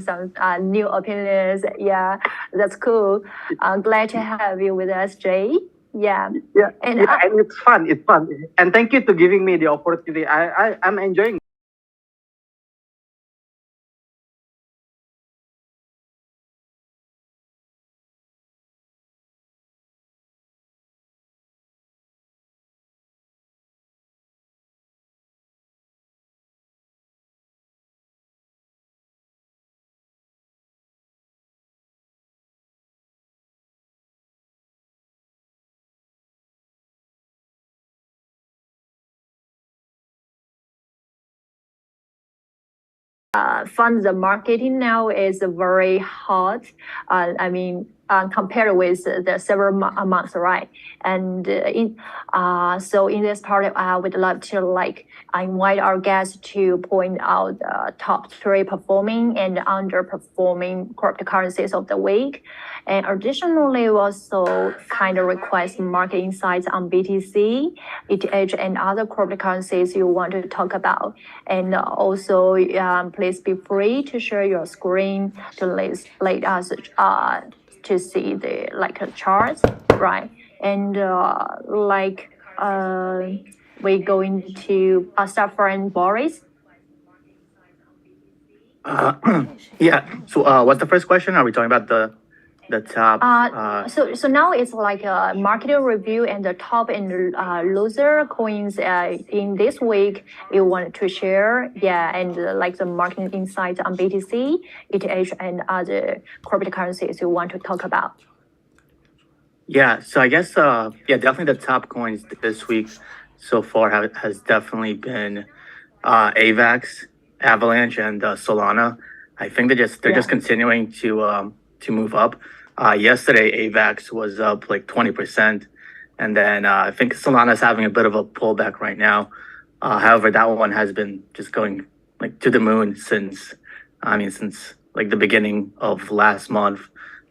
learn some new opinions. Yeah, that's cool. I'm glad to have you with us, Jay. Yeah. And it's fun. It's fun. And thank you to giving me the opportunity. I'm enjoying. Fund the marketing now is very hot. I mean, compared with the several months, right? And so in this part, I would love to invite our guests to point out the top three performing and underperforming cryptocurrencies of the week. And additionally, we also kind of request market insights on BTC, ETH, and other cryptocurrencies you want to talk about. And also, please be free to share your screen to let us to see the charts, right? And we're going to start from Boris. Yeah. So, what's the first question? Are we talking about the top? So now it's like a market review and the top and loser coins in this week you want to share. Yeah, and like the market insights on BTC, ETH, and other cryptocurrencies you want to talk about. Yeah. So I guess definitely the top coins this week so far has definitely been AVAX, Avalanche, and Solana. I think they're just continuing to move up. Yesterday, AVAX was up like 20%, and then I think Solana's having a bit of a pullback right now. However, that one has been just going like to the moon since like the beginning of last month.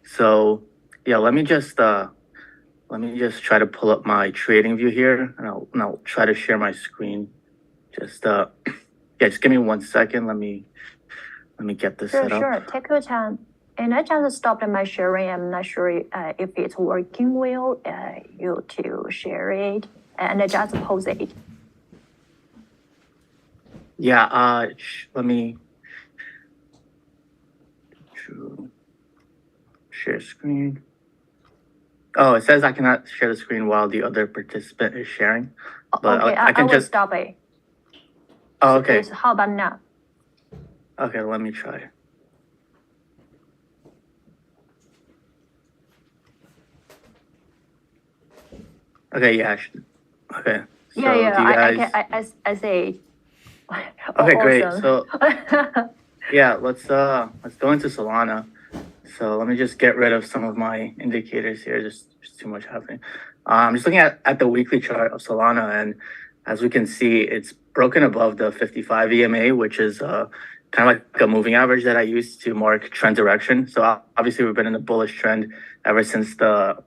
So yeah, let me just try to pull up my trading view here, and I'll try to share my screen. Just just give me 1 second. Let me get this set up. Sure, take your time. And I just stopped my sharing. I'm not sure if it's working well. You to share it, and I just post it. Yeah. Let me share screen. Oh, it says I cannot share the screen while the other participant is sharing. But okay, I can will just stop it. Oh, okay. So how about now? Okay, let me try. Okay, yeah. Okay. So do you guys... I say. Okay, great. Awesome. So yeah, let's go into Solana. So let me just get rid of some of my indicators here. Just too much happening. I'm just looking at the weekly chart of Solana, and as we can see, it's broken above the 55 EMA, which is kind of like a moving average that I use to mark trend direction. So obviously, we've been in a bullish trend ever since the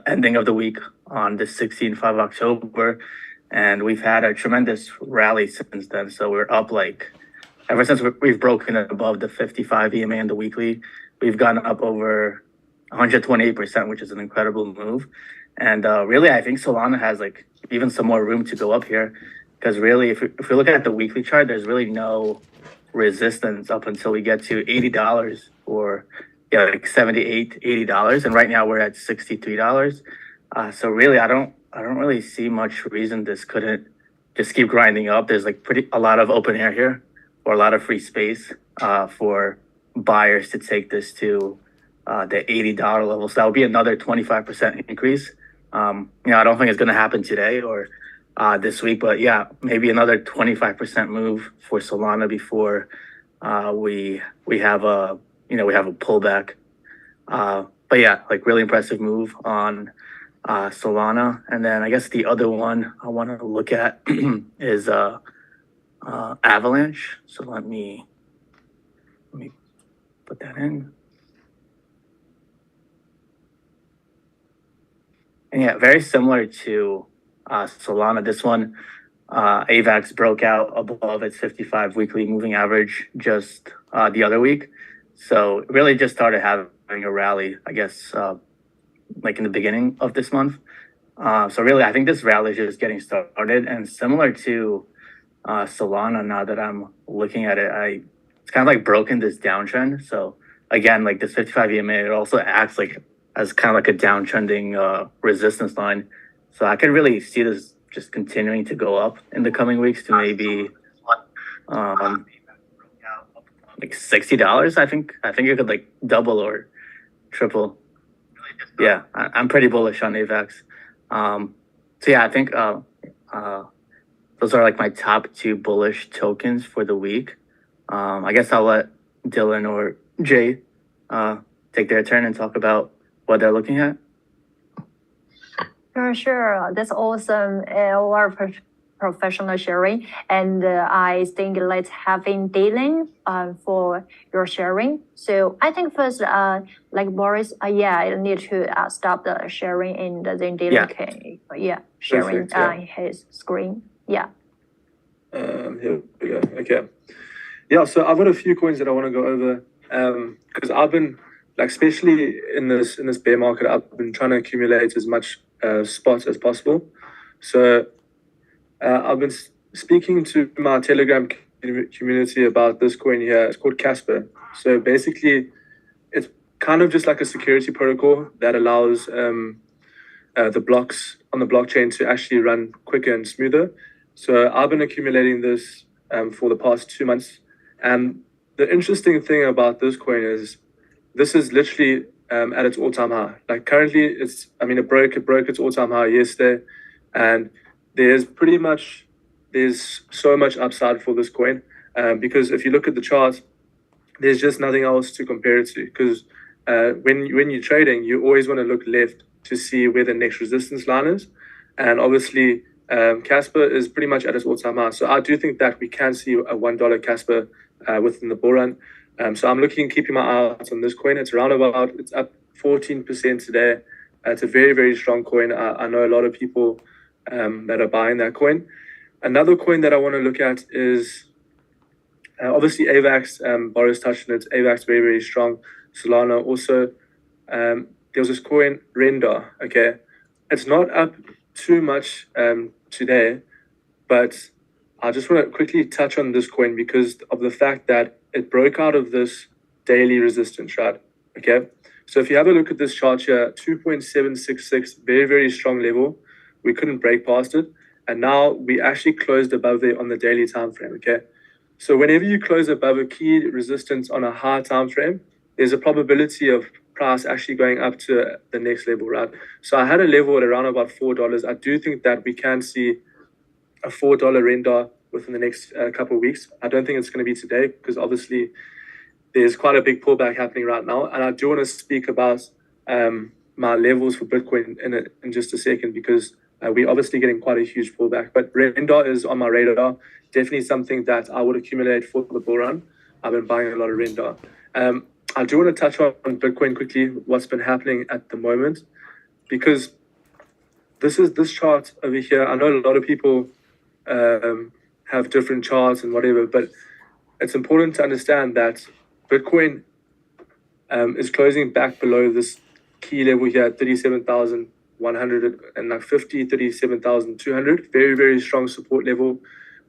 ending of the week on the 16th of October, and we've had a tremendous rally since then. So we're up ever since we've broken above the 55 EMA in the weekly, we've gone up over 128%, which is an incredible move. And really, I think Solana has even some more room to go up here, because really, if we look at the weekly chart, there's really no resistance up until we get to $80 or like $78, $80, and right now we're at $63. So really, I don't really see much reason this couldn't just keep grinding up. There's a lot of open air here, or a lot of free space for buyers to take this to the $80 level. So that would be another 25% increase. I don't think it's going to happen today or this week, but yeah, maybe another 25% move for Solana before we have a pullback. But yeah, really impressive move on Solana. And then I guess the other one I want to look at is Avalanche. So let me put that in. And yeah, very similar to Solana. This one, AVAX broke out above its 55 weekly moving average just the other week. So it really just started having a rally, I guess, like in the beginning of this month. So really, I think this rally is just getting started, and similar to Solana. Now that I'm looking at it, it's kind of like broken this downtrend. So again, like this 55 EMA, it also acts like as kind of like a downtrending resistance line. So I could really see this just continuing to go up in the coming weeks to maybe like $60. I think it could like double or triple. Yeah, I'm pretty bullish on AVAX. So yeah, I think those are like my top two bullish tokens for the week. I guess I'll let Dylan or Jay take their turn and talk about what they're looking at. Sure. That's awesome. Our professional sharing. And I think let's have in Dylan for your sharing. So I think first, like Boris, I need to stop the sharing and then Dylan can sharing his screen. Yeah. Here we go. Okay. Yeah, so I've got a few coins that I want to go over because I've been like, especially in this bear market, I've been trying to accumulate as much spots as possible. So I've been speaking to my Telegram community about this coin here. It's called Casper. So basically, it's kind of just like a security protocol that allows the blocks on the blockchain to actually run quicker and smoother. So I've been accumulating this for the past 2 months. And the interesting thing about this coin is this is literally at its all-time high. Like currently, it broke its all-time high yesterday. And there's so much upside for this coin because if you look at the chart, there's just nothing else to compare it to. Because when you're trading, you always want to look left to see where the next resistance line is. And obviously, Casper is pretty much at its all-time high. So I do think that we can see a $1 Casper within the bull run. So I'm keeping my eye out on this coin. It's up 14% today. It's a very, very strong coin. I know a lot of people that are buying that coin. Another coin that I want to look at is obviously AVAX. Boris touched on it. AVAX, very, very strong. Solana also. There was this coin, Render. Okay. It's not up too much today, but I just want to quickly touch on this coin because of the fact that it broke out of this daily resistance, right? Okay. So if you have a look at this chart here, 2.766, very, very strong level. We couldn't break past it. And now we actually closed above it on the daily time frame. Okay. So whenever you close above a key resistance on a high time frame, there's a probability of price actually going up to the next level, right? So I had a level at around about $4. I do think that we can see a $4 render within the next couple of weeks. I don't think it's going to be today because obviously there's quite a big pullback happening right now. And I do want to speak about my levels for Bitcoin in just a second because we're obviously getting quite a huge pullback. But render is on my radar. Definitely something that I would accumulate for the bull run. I've been buying a lot of render. I do want to touch on Bitcoin quickly, what's been happening at the moment, because this chart over here. I know a lot of people have different charts and whatever, but it's important to understand that Bitcoin is closing back below this key level here at 37,150, 37,200. Very, very strong support level.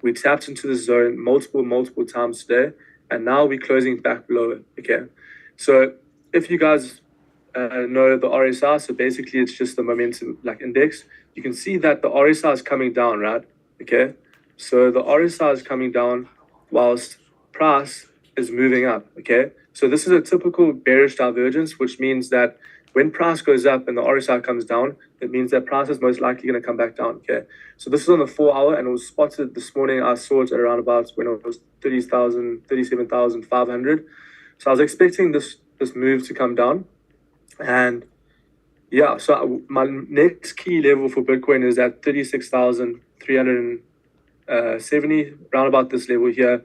We tapped into the zone multiple times today, and now we're closing back below it. Okay. So if you guys know the RSI, so basically it's just the momentum index, you can see that the RSI is coming down, right? Okay. So the RSI is coming down whilst price is moving up. Okay. So this is a typical bearish divergence, which means that when price goes up and the RSI comes down, it means that price is most likely going to come back down. Okay. So this is on the 4 hour and it was spotted this morning. I saw it at around about when it was 37,500. So I was expecting this move to come down. And yeah, so my next key level for Bitcoin is at 36,370, around about this level here.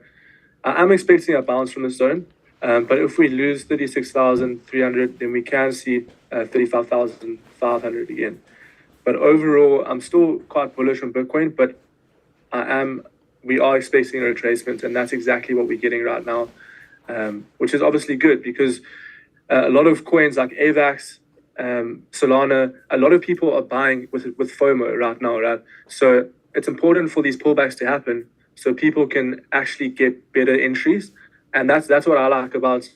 I'm expecting a bounce from the zone. But if we lose 36,300, then we can see 35,500 again. But overall, I'm still quite bullish on Bitcoin, but we are expecting a retracement, and that's exactly what we're getting right now. which is obviously good because a lot of coins like AVAX, Solana, a lot of people are buying with FOMO right now, right? So it's important for these pullbacks to happen so people can actually get better entries. And that's what I like about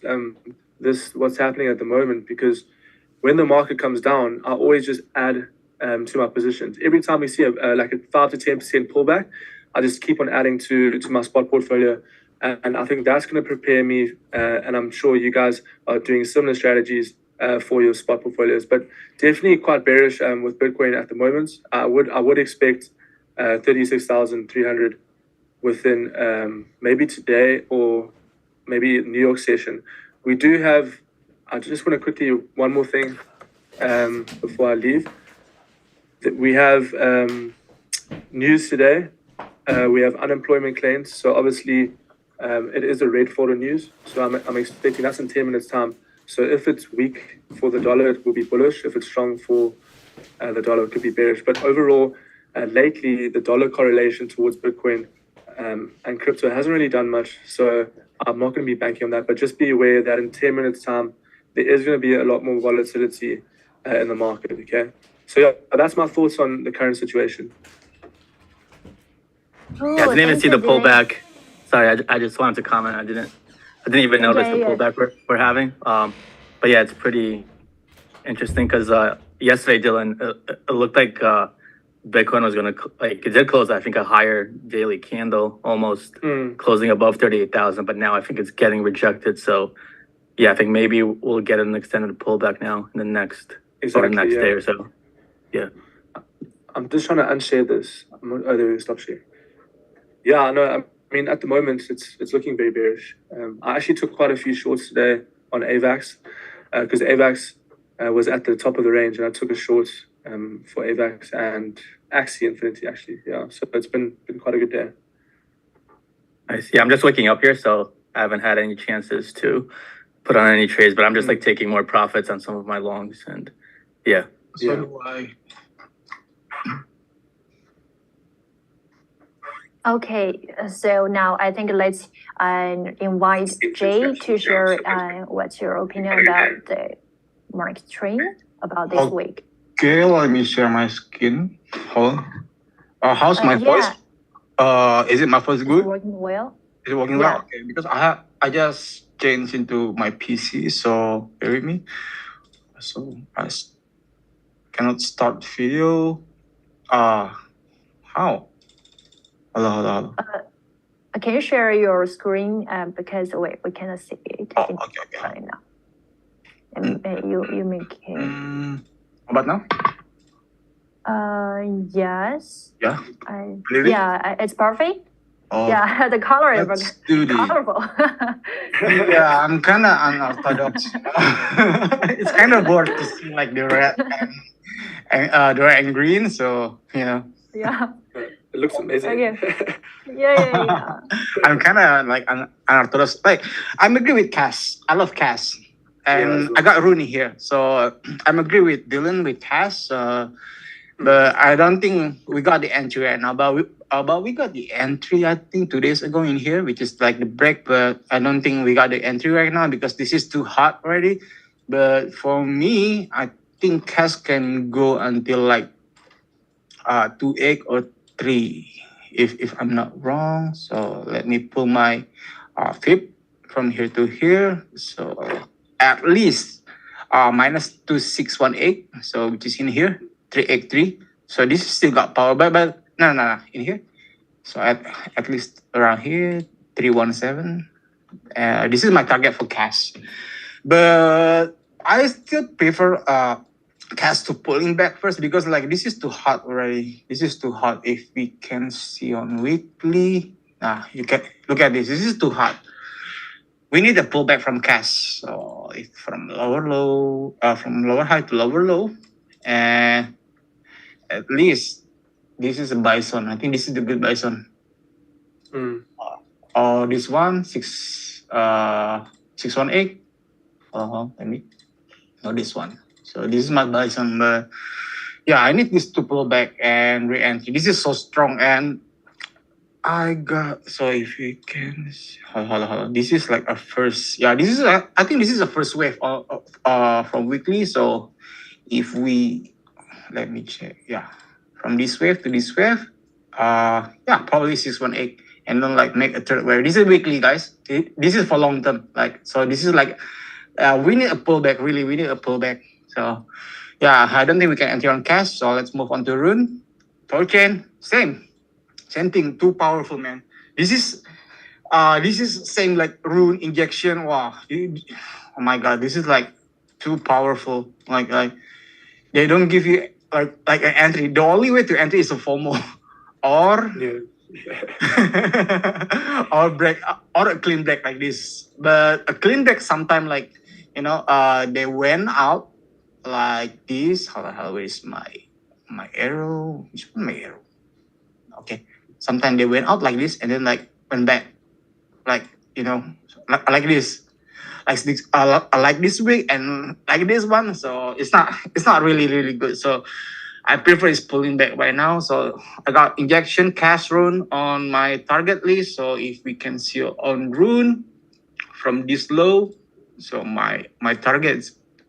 what's happening at the moment, because when the market comes down, I always just add to my positions. Every time we see like a 5 to 10% pullback, I just keep on adding to my spot portfolio. And I think that's going to prepare me, and I'm sure you guys are doing similar strategies for your spot portfolios. But definitely quite bearish with Bitcoin at the moment. I would expect 36,300 within maybe today or maybe New York session. We do have. I just want to quickly one more thing before I leave. We have news today. We have unemployment claims. So obviously. It is a red folder news, so I'm expecting that's in 10 minutes time. So if it's weak for the dollar, it will be bullish. If it's strong for the dollar, it could be bearish. But overall, lately, the dollar correlation towards Bitcoin and crypto hasn't really done much. So I'm not going to be banking on that. But just be aware that in 10 minutes time, there is going to be a lot more volatility in the market, okay? So yeah, that's my thoughts on the current situation. Yeah, I didn't even see the pullback. Sorry, I just wanted to comment. I didn't even notice the pullback we're having. But yeah, it's pretty interesting because yesterday, Dylan, it looked like Bitcoin was gonna it did close, I think, a higher daily candle, almost closing above 38,000. But now I think it's getting rejected. So yeah, I think maybe we'll get an extended pullback now in the next day or so. Yeah. I'm just trying to unshare this. Oh, there we go, stop share. Yeah, no. I mean, at the moment, it's looking very bearish. I actually took quite a few shorts today on AVAX because AVAX was at the top of the range, and I took a short for AVAX and Axie Infinity, actually. Yeah, so it's been quite a good day. I see. I'm just waking up here, so I haven't had any chances to put on any trades, but I'm just like taking more profits on some of my longs, and yeah. So do I. Okay, so now I think let's invite Jay to share what's your opinion about the market trend about this week. Okay, let me share my screen. Hold on. How's my voice? Is it my voice good? It's working well. Is it working well? Okay, because I just changed into my PC, so bear with me. So I cannot start video. How? Hello. Can you share your screen? Because we cannot see it Okay. right now. And you make it. How about now? Yes. Yeah. Really? Yeah, it's perfect. Oh, yeah, the color is colorful. Yeah, I'm kind of unorthodox. It's kind of bored to see like the red and the red and green. So Yeah. It looks amazing. Okay. Yeah. I'm kind of like unorthodox. Like I'm agree with Cass. I love Cass, and I got Rooney here, so I'm agree with Dylan with Cass. But I don't think we got the entry right now. But we got the entry, I think 2 days ago in here, which is like the break. But I don't think we got the entry right now because this is too hot already. But for me, I think Cass can go until like 2.8 or 3, if I'm not wrong. So let me pull my fib from here to here. So at least minus 2618. So which is in here. 383. So this still got power, but no, in here. So at least around here, 317. This is my target for cash, but I still prefer cash to pulling back first because like this is too hot already. This is too hot. If we can see on weekly, you can look at this. This is too hot. We need a pullback from cash. So if from lower low, from lower high to lower low, and at least this is a buy zone. I think this is the good buy zone. Or this one 618. Let me know this one. So this is my buy zone. But yeah, I need this to pull back and re-entry. This is so strong, and I got, so if you can, hold on. This is like a first, yeah, this is I think this is a first wave from weekly. So if we, let me check, yeah, from this wave to this wave, yeah, probably 618, and then like make a third wave. This is weekly, guys. This is for long term. Like, so this is like, we need a pullback, really, we need a pullback. So yeah, I don't think we can enter on cash. So let's move on to Rune. Token, same thing, too powerful, man. This is same like Rune injection. Wow, oh my god, this is like too powerful. Like they don't give you like an entry. The only way to enter is a FOMO, or or break, or a clean break like this. But a clean break sometime like, they went out like this. How the hell, where is my arrow? Which one my arrow? Okay. Sometimes they went out like this and then like went back, like, like this, like this week and like this one. So it's not really good. So I prefer is pulling back right now. So I got injection cash rune on my target list. So if we can see on rune from this low, so my target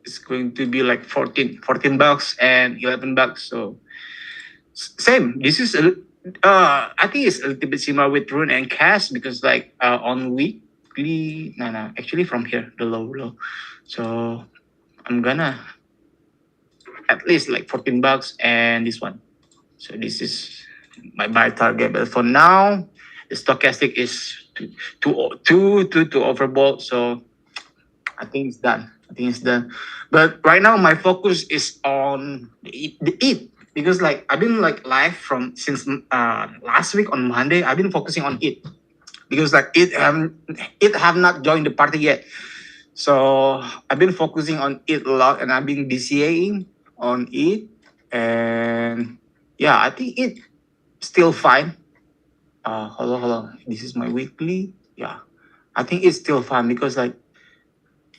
is going to be like 14 bucks and 11 bucks. So same. This is I think it's a little bit similar with Rune and Cash because like on weekly, no, actually from here, the low. So I'm gonna at least like 14 bucks and this one. So this is my buy target. But for now, the stochastic is too overbought. So I think it's done. But right now my focus is on the ETH. Because like I've been like live since last week on Monday. I've been focusing on it because like it have not joined the party yet. So I've been focusing on it a lot, and I've been DCAing on it, and yeah, I think it still fine. Hold on. This is my weekly. Yeah, I think it's still fine because like,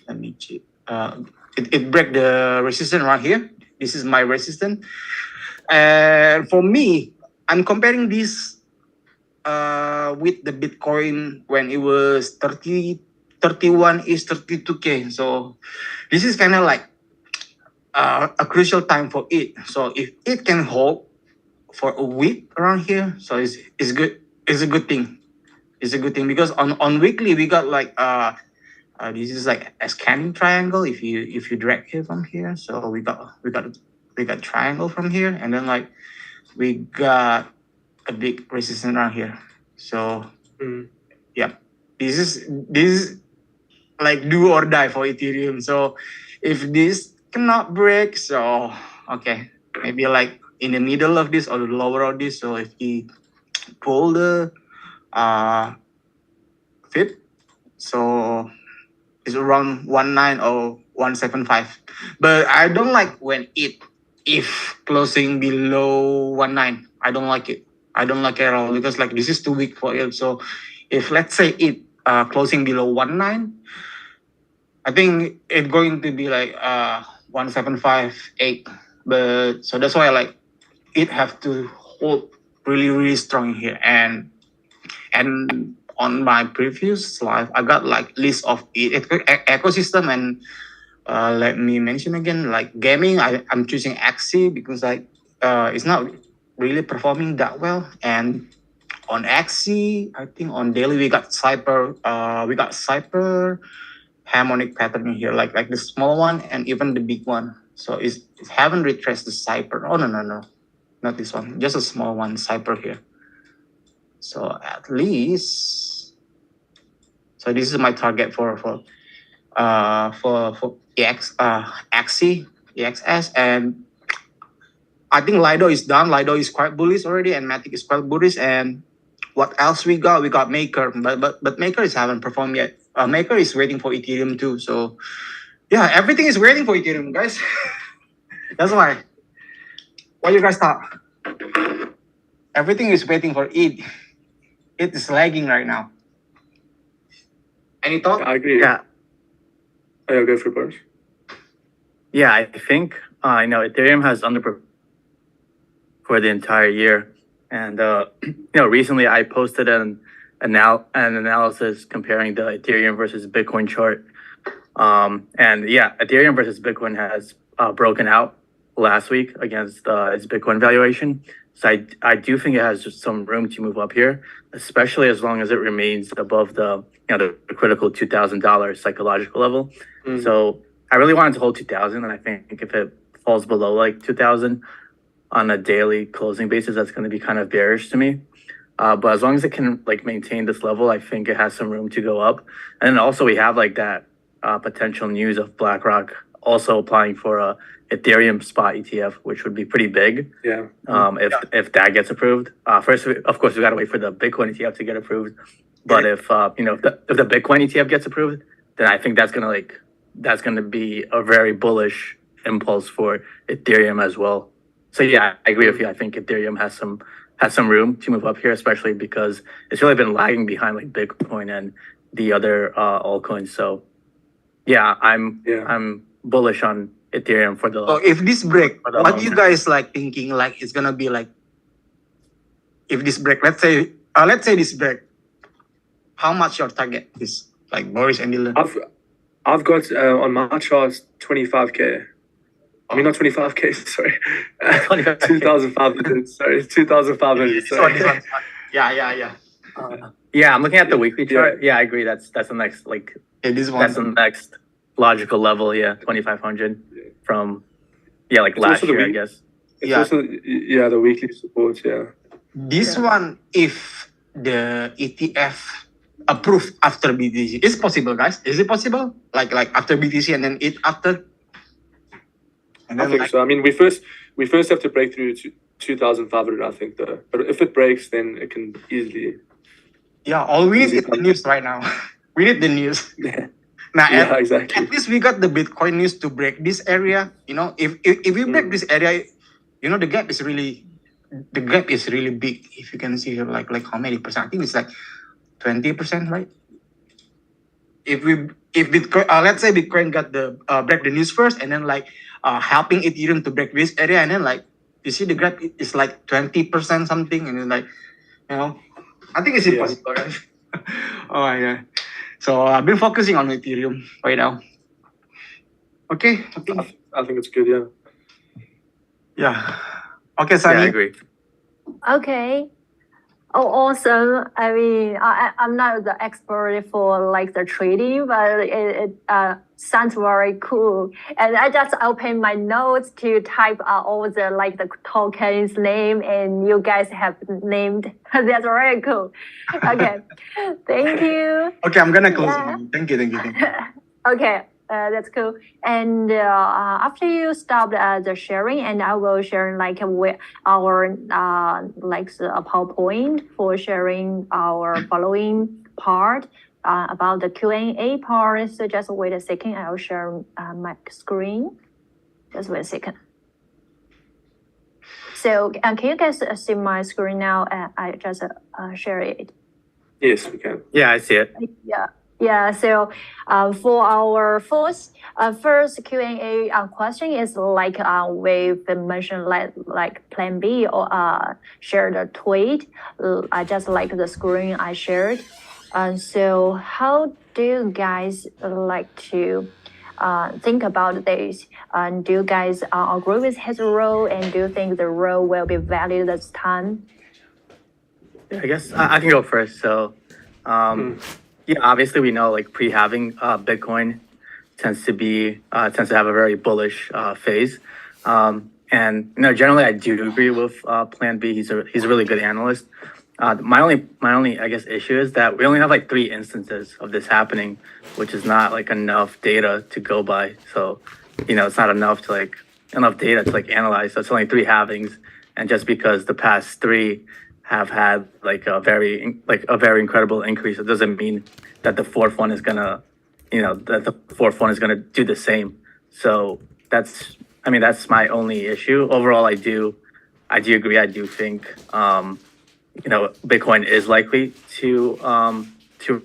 let me check. It break the resistance right here. This is my resistance. And for me, I'm comparing this with the Bitcoin when it was 31 is 32K. So this is kind of like a crucial time for it. So if it can hold for a week around here, so it's good. It's a good thing. It's a good thing because on weekly we got like this is like a scanning triangle. If you drag here from here, so we got triangle from here, and then like we got a big resistance around here. So yeah, this is like do or die for Ethereum. So if this cannot break, so okay, maybe like in the middle of this or the lower of this. So if we pull the fit, so it's around 19 or 175. But I don't like when if closing below 19. I don't like it. I don't like it at all because like this is too weak for it. So if let's say it closing below 19, I think it's going to be like 175.8. But so that's why like it have to hold really strong here. And on my previous slide, I got like list of ecosystem, and let me mention again, like gaming, I'm choosing Axie because like it's not really performing that well. And on Axie, I think on daily we got Cyper harmonic pattern here, like the small one and even the big one. So it haven't retraced the Cyper. Oh no, not this one, just a small one, Cyper here. So at least, so this is my target for Axie, EXS, and I think Lido is done. Lido is quite bullish already, and Matic is quite bullish. And what else we got? We got Maker, but Maker is haven't performed yet. Maker is waiting for Ethereum too. So yeah, everything is waiting for Ethereum, guys. That's why. What you guys thought? Everything is waiting for it. It is lagging right now. Any thought? I agree. Yeah. Oh, go for it, Boris. Yeah, I think Ethereum has underperformed for the entire year. And recently I posted an analysis comparing the Ethereum versus Bitcoin chart. And yeah, Ethereum versus Bitcoin has broken out last week against its Bitcoin valuation. So I do think it has just some room to move up here, especially as long as it remains above the critical $2,000 psychological level. So I really wanted to hold 2,000, and I think if it falls below like 2,000 on a daily closing basis, that's going to be kind of bearish to me. But as long as it can like maintain this level, I think it has some room to go up. And then also we have like that potential news of BlackRock also applying for a Ethereum spot ETF, which would be pretty big. Yeah. If that gets approved. First, of course, we got to wait for the Bitcoin ETF to get approved. But if the Bitcoin ETF gets approved, then I think that's gonna be a very bullish impulse for Ethereum as well. So yeah, I agree with you. I think Ethereum has some room to move up here, especially because it's really been lagging behind like Bitcoin and the other altcoins. So yeah, I'm bullish on Ethereum for the. So if this break, for the what long you term. guys like thinking like it's gonna be like? If this break, let's say this break, how much your target is? Like Boris and Dylan. I've got on my charts 25k. I mean, not 25k. Sorry, 2,500. Sorry, 2,500. Sorry. Yeah. Yeah, I'm looking at the weekly chart. Yeah, I agree. That's the next This one. that's the next logical level. Yeah, 2,500 from like It's last also the year, I week- guess. It's also the weekly support. Yeah. This one, if the ETF approved after BTC, is possible, guys? Is it possible? Like after BTC and then it after? And I then think like, so. I mean, we first have to break through to 2,500. I think though, but if it breaks, then it can easily. yeah, all we need is the news right now. We need the news. Now, Yeah, exactly. at least we got the Bitcoin news to break this area. If we break this area, the gap is really big. If you can see here, like how many percent? I think it's like 20%, right? If Bitcoin, let's say Bitcoin got the break the news first, and then like helping Ethereum to break this area, and then like you see the graph is like 20% something, and then like I think it's impossible, guys. Oh yeah. So I've been focusing on Ethereum right now. Okay. I think it's good. Yeah. Yeah. Okay, Yeah, I Sunny. agree. Okay. Oh, awesome. I mean, I'm not the expert for like the trading, but it sounds very cool. And I just opened my notes to type all the like the tokens name, and you guys have named. That's very cool. Okay. Thank you. Okay, I'm gonna close. Yeah. Thank you. Okay, that's cool. And after you stop the sharing, and I will share like with our like the PowerPoint for sharing our following part about the Q&A part. So just wait a second. I'll share my screen. Just wait a second. So can you guys see my screen now? I just share it. Yes, we can. Yeah, I see it. Yeah. So for our first Q&A question is like we've mentioned like Plan B or shared a tweet. I just like the screen I shared. So how do you guys like to think about this? Do you guys agree with his role, and do you think the role will be valid this time? I guess I can go first. So, yeah, obviously we know like pre-halving Bitcoin tends to have a very bullish phase. And generally I do agree with Plan B. He's a really good analyst. My only I guess issue is that we only have like 3 instances of this happening, which is not like enough data to go by. So, it's not enough data to like analyze. So it's only 3 halvings, and just because the past 3 have had like a very incredible increase, it doesn't mean that the fourth one is gonna do the same. So that's my only issue. Overall, I do agree. I do think Bitcoin is likely to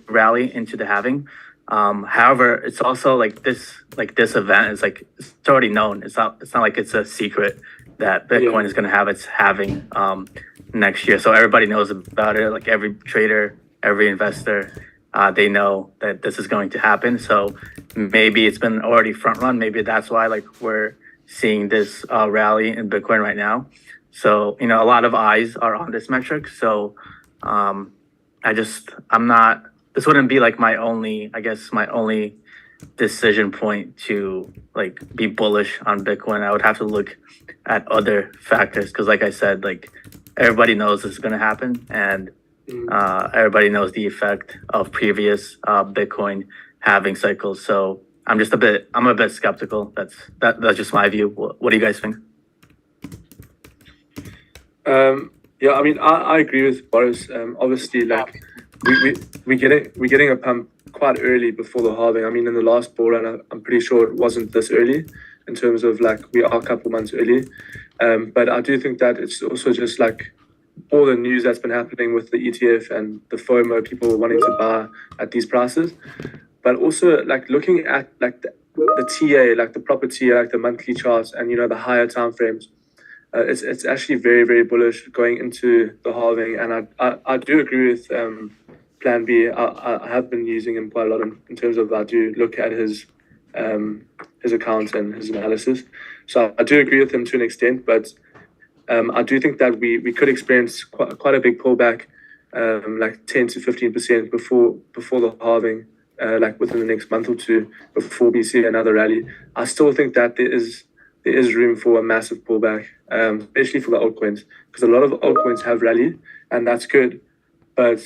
rally into the halving. However, it's also like this event is like it's already known. It's not like it's a secret that Bitcoin is going to have its halving next year. So everybody knows about it. Like every trader, every investor, they know that this is going to happen. So maybe it's been already front run. Maybe that's why like we're seeing this rally in Bitcoin right now. So a lot of eyes are on this metric. So I'm not. This wouldn't be like my only decision point to like be bullish on Bitcoin. I would have to look at other factors because, like I said, like everybody knows this is going to happen, and everybody knows the effect of previous Bitcoin halving cycles. So I'm a bit skeptical. That's just my view. What do you guys think? Yeah, I mean, I agree with Boris. Obviously, like we're getting a pump quite early before the halving. I mean, in the last bull run, I'm pretty sure it wasn't this early in terms of like we are a couple months early. But I do think that it's also just like all the news that's been happening with the ETF and the FOMO, people wanting to buy at these prices. But also like looking at like the TA, like the proper TA, like the monthly charts and the higher time frames. It's actually very, very bullish going into the halving, and I do agree with Plan B. I have been using him quite a lot in terms of I do look at his accounts and his analysis. So I do agree with him to an extent, but I do think that we could experience quite a big pullback, like 10 to 15% before the halving, like within the next month or two before we see another rally. I still think that there is room for a massive pullback, especially for the altcoins, because a lot of altcoins have rallied, and that's good. But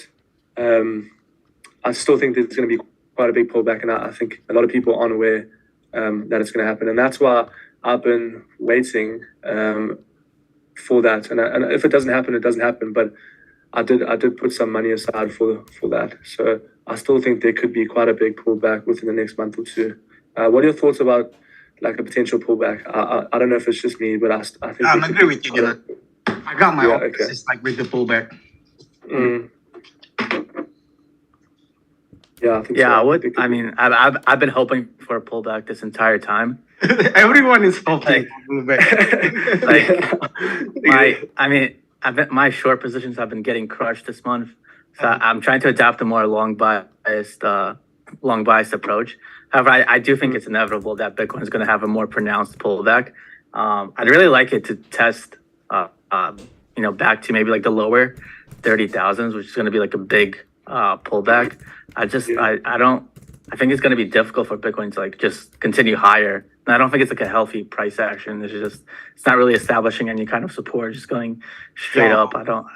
I still think there's going to be quite a big pullback, and I think a lot of people aren't aware that it's going to happen, and that's why I've been waiting for that. And if it doesn't happen, it doesn't happen. But I did put some money aside for that, so I still think there could be quite a big pullback within the next month or two. What are your thoughts about like a potential pullback? I don't know if it's just me, but I think I agree with you, Dylan. I got my opinions like with the pullback. Yeah, I think so. I mean, I've been hoping for a pullback this entire time. Everyone is hoping for a pullback. My short positions have been getting crushed this month. So I'm trying to adapt a more long biased approach. However, I do think it's inevitable that Bitcoin is going to have a more pronounced pullback. I'd really like it to test, back to maybe like the lower 30,000s, which is going to be like a big pullback. I think it's going to be difficult for Bitcoin to like just continue higher. And I don't think it's like a healthy price action. It's not really establishing any kind of support, just going straight up. I don't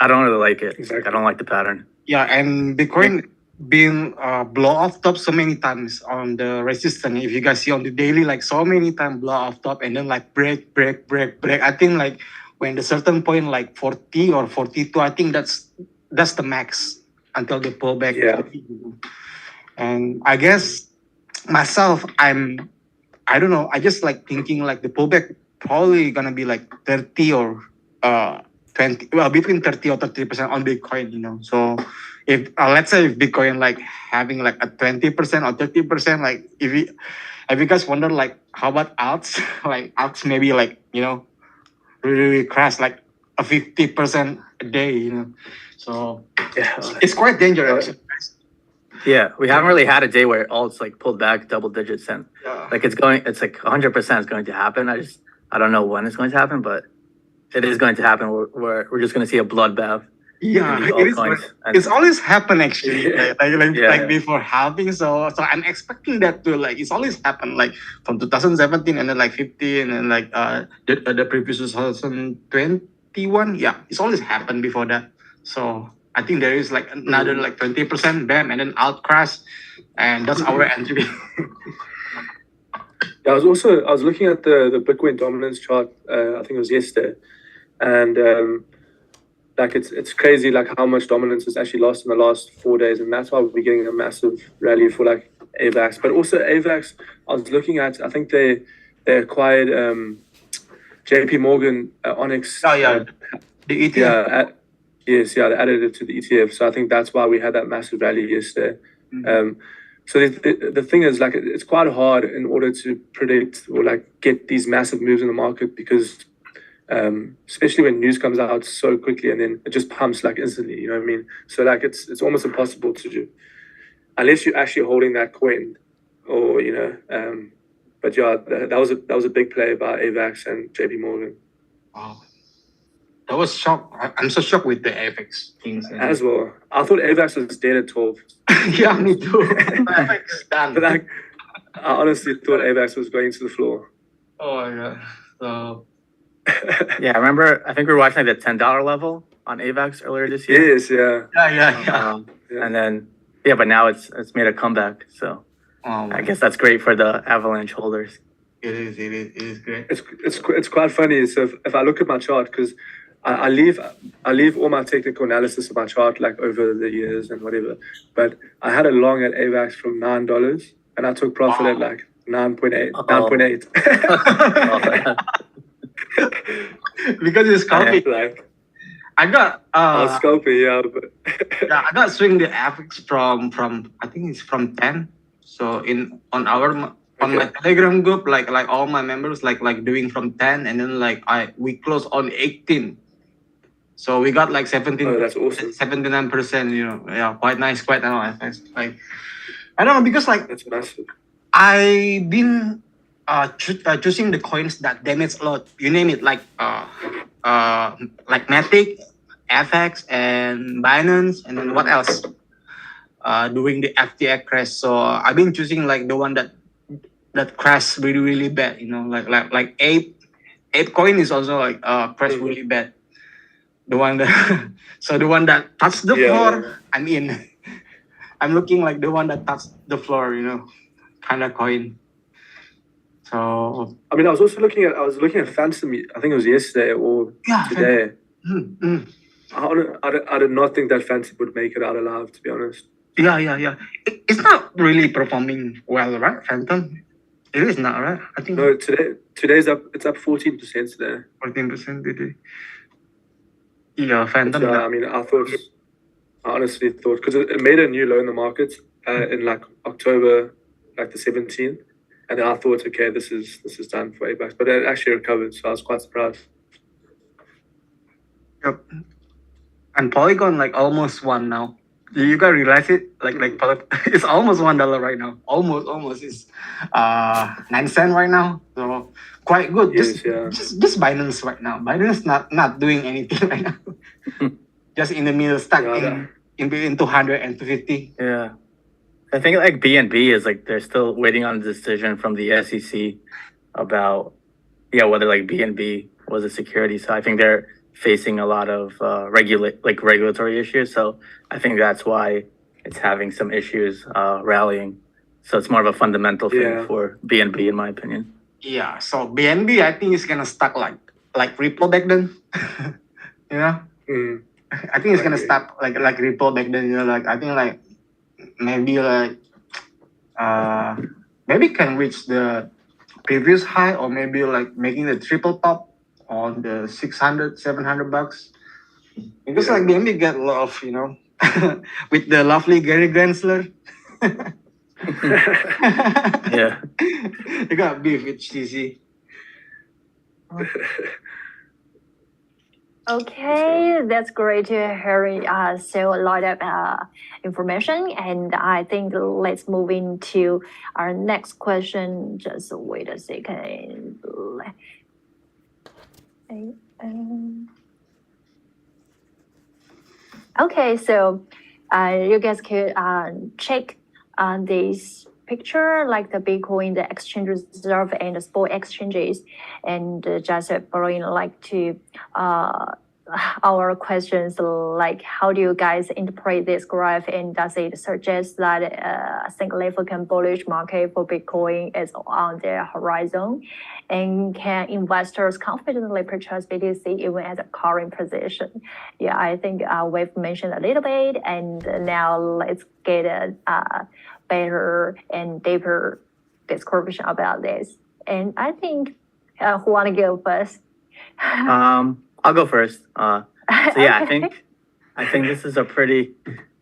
really like it. Exactly. I don't like the pattern. Yeah, and Bitcoin being blow off top so many times on the resistance. If you guys see on the daily, like so many times blow off top and then like break. I think like when the certain point like 40 or 42, I think that's the max until the pullback. Yeah. And I guess myself, I don't know. I just like thinking like the pullback probably gonna be like 30 or 20, well, between 30 or 30% on Bitcoin, So if let's say if Bitcoin like having like a 20% or 30%, like if you guys wonder like how about alts, like alts maybe like really crash like a 50% a day, So it's quite dangerous. Yeah, we haven't really had a day where alts like pulled back double digits and like it's like 100% is going to happen. I don't know when it's going to happen, but it is going to happen. We're just going to see a bloodbath. Yeah, it's always happened actually, like before halving. So I'm expecting that to like it's always happened like from 2017 and then like 15 and like the previous 2021. Yeah, it's always happened before that. So I think there is like another like 20% bam and then out crash, and that's our entry. I was looking at the Bitcoin dominance chart. I think it was yesterday, and like it's crazy like how much dominance has actually lost in the last 4 days, and that's why we're getting a massive rally for like AVAX. But also AVAX, I was looking at. I think they acquired JP Morgan Onyx. The ETF. They added it to the ETF. So I think that's why we had that massive rally yesterday. So the thing is, like, it's quite hard in order to predict or like get these massive moves in the market because especially when news comes out so quickly and then it just pumps like instantly. You know what I mean? So like it's almost impossible to do unless you're actually holding that coin, or you know. But yeah, that was a big play by AVAX and JP Morgan. Wow. That was shocked. I'm so shocked with the FX things. As well. I thought AVAX was dead at 12. Yeah, me too. FX done. But like, I honestly thought AVAX was going to the floor. Oh my god. So Yeah, I remember. I think we were watching like the $10 level on AVAX earlier this year. Yes, yeah. yeah. And then but now it's made a comeback. So I guess that's great for the Avalanche holders. It is great. It's quite funny. So if I look at my chart, because I leave all my technical analysis of my chart like over the years and whatever. But I had a long at AVAX from $9, and I took profit at like 9.8. 9.8. Because it's scalping. Like, I got scalping, yeah. But yeah, I got swing the FX from I think it's from 10. So on my Telegram group, like all my members like doing from 10, and then like we close on 18. So we got like 17. Oh, that's awesome. 79%. You know, yeah, quite nice, quite nice. Like I don't know, because like that's massive. I've been choosing the coins that damage a lot. You name it, like Matic, FX, and Binance, and then what else? During the FTX crash. So I've been choosing like the one that crashed really, really bad. You know, like Ape coin is also like crashed really bad. The one that the one that touched the floor. I mean, I'm looking like the one that touched the floor. You know, kind of coin. So I mean, I was looking at Phantom. I think it was yesterday or today. I did not think that Phantom would make it out alive, to be honest. Yeah. It's not really performing well, right, Phantom? It is not, right? I think no. Today's up. It's up 14% today. 14% today. Yeah, Phantom. Yeah, I mean, I honestly thought because it made a new low in the market in like October, like the 17th, and then I thought, okay, this is done for AVAX, but it actually recovered, so I was quite surprised. Yep. And Polygon like almost won now. You guys realize it? Like it's almost $1 right now. Almost is 9 cents right now. So quite good. Yes, just Binance right now. Binance not doing anything right now. Just in the middle, stuck in between 200 and 250. Yeah. I think like BNB is like they're still waiting on a decision from the SEC about whether like BNB was a security. So I think they're facing a lot of regulatory issues. So I think that's why it's having some issues rallying. So it's more of a fundamental thing for BNB, in my opinion. Yeah. So BNB, I think it's gonna stuck like Ripple back then. You know. I think it's gonna stuck like Ripple back then. You know, like I think like maybe maybe can reach the previous high, or maybe like making the triple top on the $600-700 because like BNB get love, you know, with the lovely Gary Gensler. Yeah, you got beef with CC. Okay, that's great to hear so a lot of information, and I think let's move into our next question. Just wait a second. Okay, so you guys could check this picture, like the Bitcoin, the exchange reserve, and the spot exchanges, and just bring like to our questions, like how do you guys interpret this graph, and does it suggest that a significant bullish market for Bitcoin is on the horizon, and can investors confidently purchase BTC even at the current position? Yeah, I think we've mentioned a little bit, and now let's get a better and deeper description about this. And I think who want to go first? I'll go first. So yeah, okay. I think this is a pretty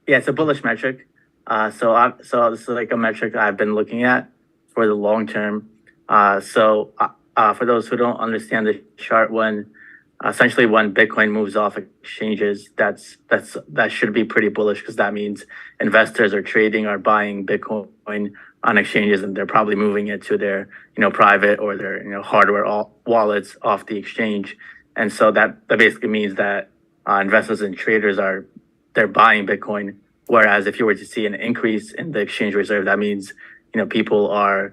it's a bullish metric. So this is like a metric I've been looking at for the long term. So for those who don't understand the chart, when essentially when Bitcoin moves off exchanges, that should be pretty bullish because that means investors are trading or buying Bitcoin on exchanges, and they're probably moving it to their private or their hardware wallets off the exchange. And so that basically means that investors and traders they're buying Bitcoin. Whereas if you were to see an increase in the exchange reserve, that means people are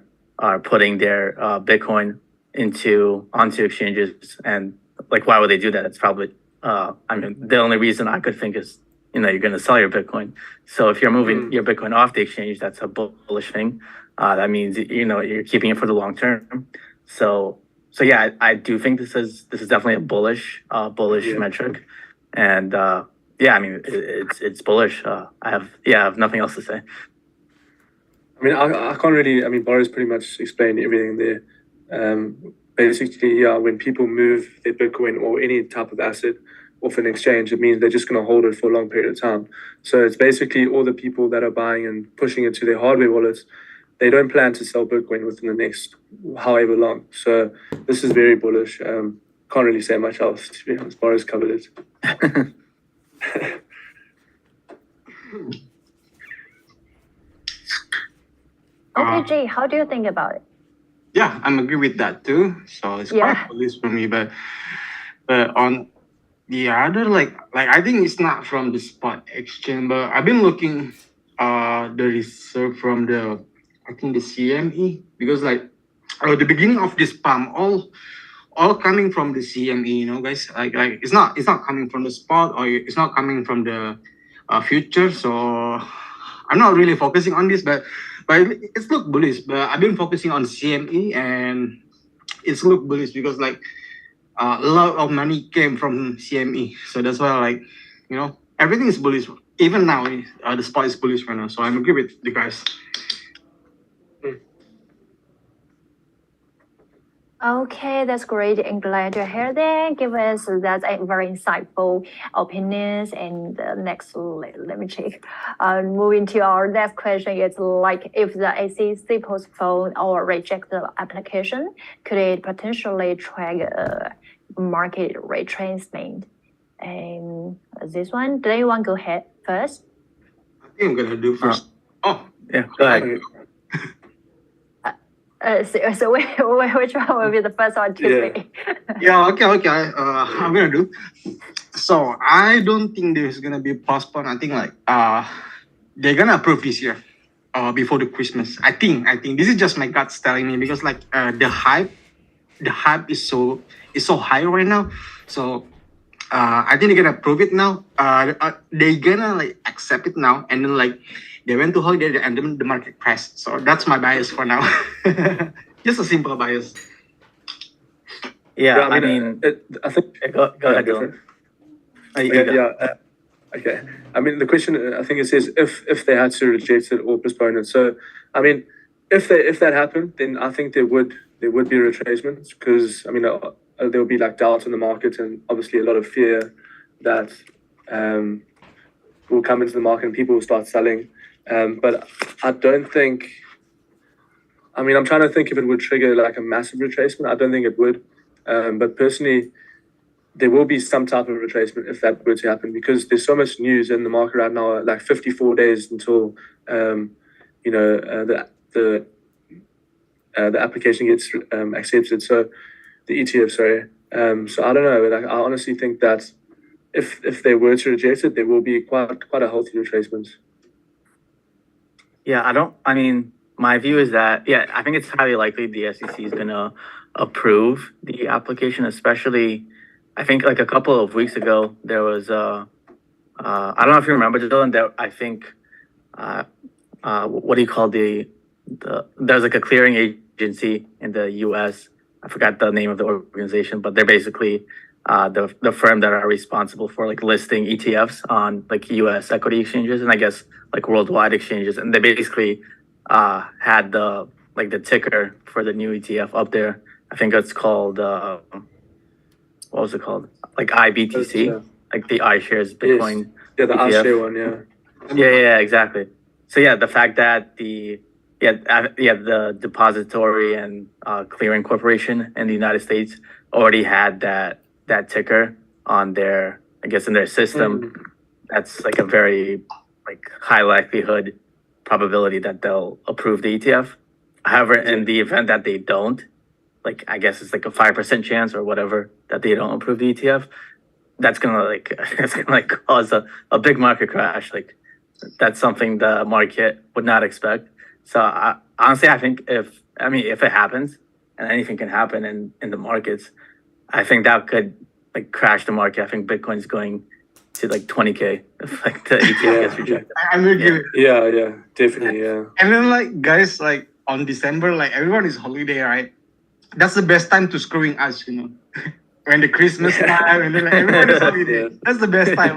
putting their Bitcoin onto exchanges. And like, why would they do that? It's probably the only reason I could think is you're going to sell your Bitcoin. So if you're moving your Bitcoin off the exchange, that's a bullish thing. That means you're keeping it for the long term. So yeah, I do think this is definitely a bullish metric, and yeah, I mean it's bullish. I have nothing else to say. I mean, I can't really. I mean, Boris pretty much explained everything there. Basically, yeah, when people move their Bitcoin or any type of asset off an exchange, it means they're just going to hold it for a long period of time. So it's basically all the people that are buying and pushing it to their hardware wallets. They don't plan to sell Bitcoin within the next however long. So this is very bullish. Can't really say much else, to be honest. Boris covered it. Okay, Jay, how do you think about it? Yeah, I'm agree with that too. So it's quite bullish for me, but on the other, like I think it's not from the spot exchange, but I've been looking the reserve from the CME, because like the beginning of this pump all coming from the CME, guys. Like it's not coming from the spot, or it's not coming from the future. So I'm not really focusing on this, but it's look bullish. But I've been focusing on CME, and it's look bullish because like a lot of money came from CME. So that's why like everything is bullish. Even now, the spot is bullish right now. So I'm agree with the guys. Okay, that's great. I'm glad to hear that. Give us that's a very insightful opinions. And next, let me check. Moving to our next question, it's like if the SEC postpone or reject the application, could it potentially trigger market retracement? And this one, do you want to go ahead first? I think I'm gonna do first. Yeah, go ahead. So which one will be the first one to say? Yeah, okay. I'm gonna do. So I don't think there's gonna be postponed. I think like they're gonna approve this year, before the Christmas. I think this is just my guts telling me, because like the hype is so high right now. So I think they're gonna approve it now. They're gonna like accept it now, and then like they went to holiday and then the market crashed. So that's my bias for now. Just a simple bias. Yeah, I mean, I think. Go ahead, Dylan. Okay. I mean, the question, I think it says if they had to reject it or postpone it. So, I mean, if that happened, then I think there would be retracements, because I mean there will be like doubt in the market, and obviously a lot of fear that will come into the market and people will start selling. But I don't think. I mean, I'm trying to think if it would trigger like a massive retracement. I don't think it would. But personally, there will be some type of retracement if that were to happen, because there's so much news in the market right now. Like 54 days until the application gets accepted. So the ETF, sorry. So I don't know. Like I honestly think that if they were to reject it, there will be quite a healthy retracement. Yeah, I mean, my view is that, I think it's highly likely the SEC is going to approve the application, especially, I think like a couple of weeks ago, there was, I don't know if you remember, Dylan, that I think, what do you call there's like a clearing agency in the US. I forgot the name of the organization, but they're basically the firm that are responsible for like listing ETFs on like US equity exchanges, and I guess like worldwide exchanges. And they basically had the ticker for the new ETF up there. I think it's called what was it called? Like IBTC, like the iShares Bitcoin. Yes. Yeah, the ETF. iShare one, yeah. Yeah, exactly. So the fact that the depository and clearing corporation in the United States already had that that ticker on their, I guess, in their system, that's like a very like high likelihood probability that they'll approve the ETF. However, in the event that they don't, like I guess it's like a 5% chance or whatever that they don't approve the ETF, that's gonna like it's gonna like cause a big market crash. Like that's something the market would not expect. So honestly, I think if it happens, and anything can happen in the markets, I think that could like crash the market. I think Bitcoin's going to like 20K if like the ETF gets rejected. I'm agree. Yeah, definitely, yeah. And then like guys, like on December, like everyone is holiday, right? That's the best time to screwing us, you know. When the Christmas time and then like, everyone is holiday. That's the best time.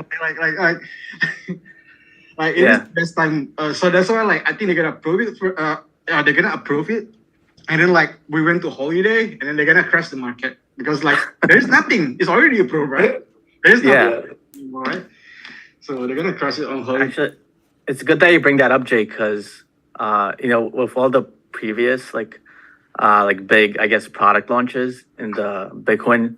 Like it is the best time. So that's why like I think they're gonna approve it for they're gonna approve it. And then like we went to holiday and then they're gonna crash the market because like there's nothing. It's already approved, right? There's nothing anymore, right? So they're gonna crash it on holiday. Actually, it's good that you bring that up, Jay, because with all the previous like big, I guess, product launches in the Bitcoin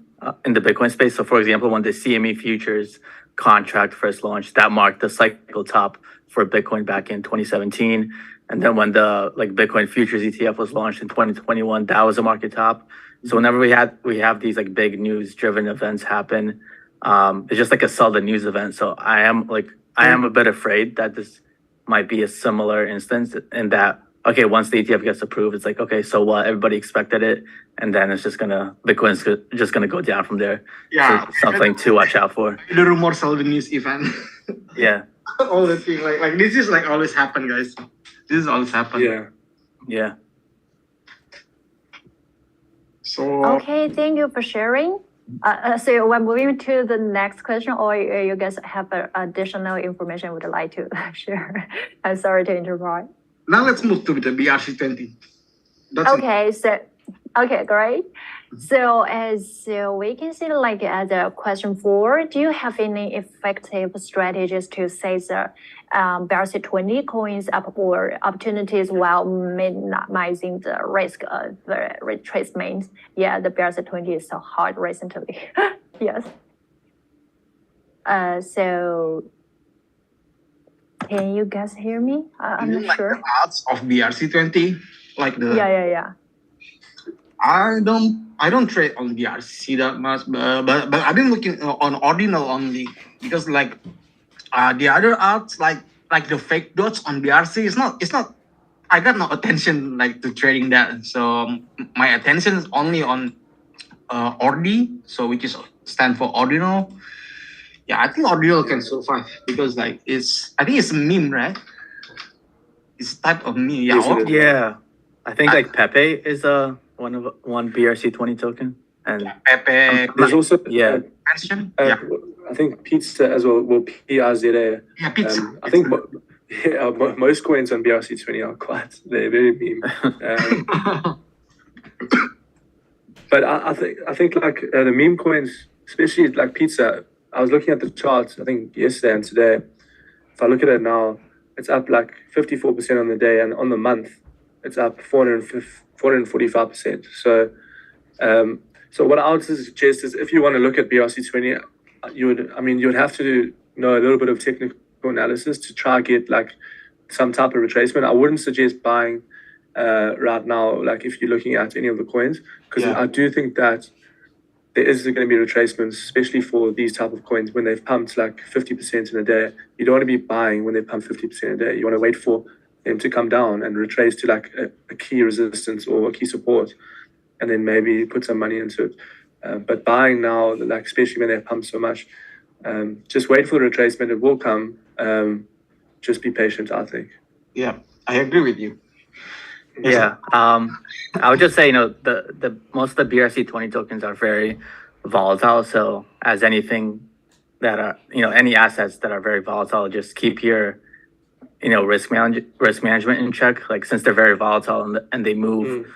space. So for example, when the CME futures contract first launched, that marked the cycle top for Bitcoin back in 2017. And then when the like Bitcoin futures ETF was launched in 2021, that was a market top. So whenever we have these like big news driven events happen, it's just like a sell the news event. So I am a bit afraid that this might be a similar instance in that, okay, once the ETF gets approved, it's like, okay, so what? Everybody expected it. And then it's Bitcoin's just gonna go down from there. Yeah. So something to watch out for. The rumor sell the news event. Yeah. All the thing, like this is like always happen, guys. This is always happen. Yeah. So Okay, thank you for sharing. So we're moving to the next question, or you guys have additional information would like to share? I'm sorry to interrupt. now let's move to the BRC20. Okay, great. So as we can see, like as a question 4, do you have any effective strategies to seize the BRC20 coins up or opportunities while minimizing the risk of the retracement? Yeah, the BRC20 is so hard recently. Yes. So can you guys hear me? I'm not sure. The odds of BRC20, like the Yeah. I don't trade on BRC that much, but I've been looking on ordinal only because like the other odds like the fake dots on BRC it's not I got no attention like to trading that. So my attention is only on ordi, so which is stand for ordinal. Yeah, I think ordinal can survive because like I think it's a meme, right? It's type of meme. Yeah. I think like Pepe is one BRC20 token, and Pepe. There's also Mention. I think pizza as well. Well, PRZA. Yeah, pizza. I think most coins on BRC20 are they're very meme. But I think like the meme coins, especially like pizza. I was looking at the charts, I think yesterday and today. If I look at it now, it's up like 54% on the day, and on the month, it's up 445%. So, so what I would suggest is if you want to look at BRC20, you would have to know a little bit of technical analysis to try get like some type of retracement. I wouldn't suggest buying right now, like if you're looking at any of the coins, because I do think that there is going to be retracements, especially for these type of coins when they've pumped like 50% in a day. You don't want to be buying when they pump 50% a day. You want to wait for them to come down and retrace to like a key resistance or a key support, and then maybe put some money into it. But buying now, like especially when they pump so much, just wait for the retracement. It will come. Just be patient, I think. Yeah, I agree with you. Yeah. I would just say, the most of the BRC20 tokens are very volatile. So as anything that are, any assets that are very volatile, just keep your, risk management in check. Like since they're very volatile and they move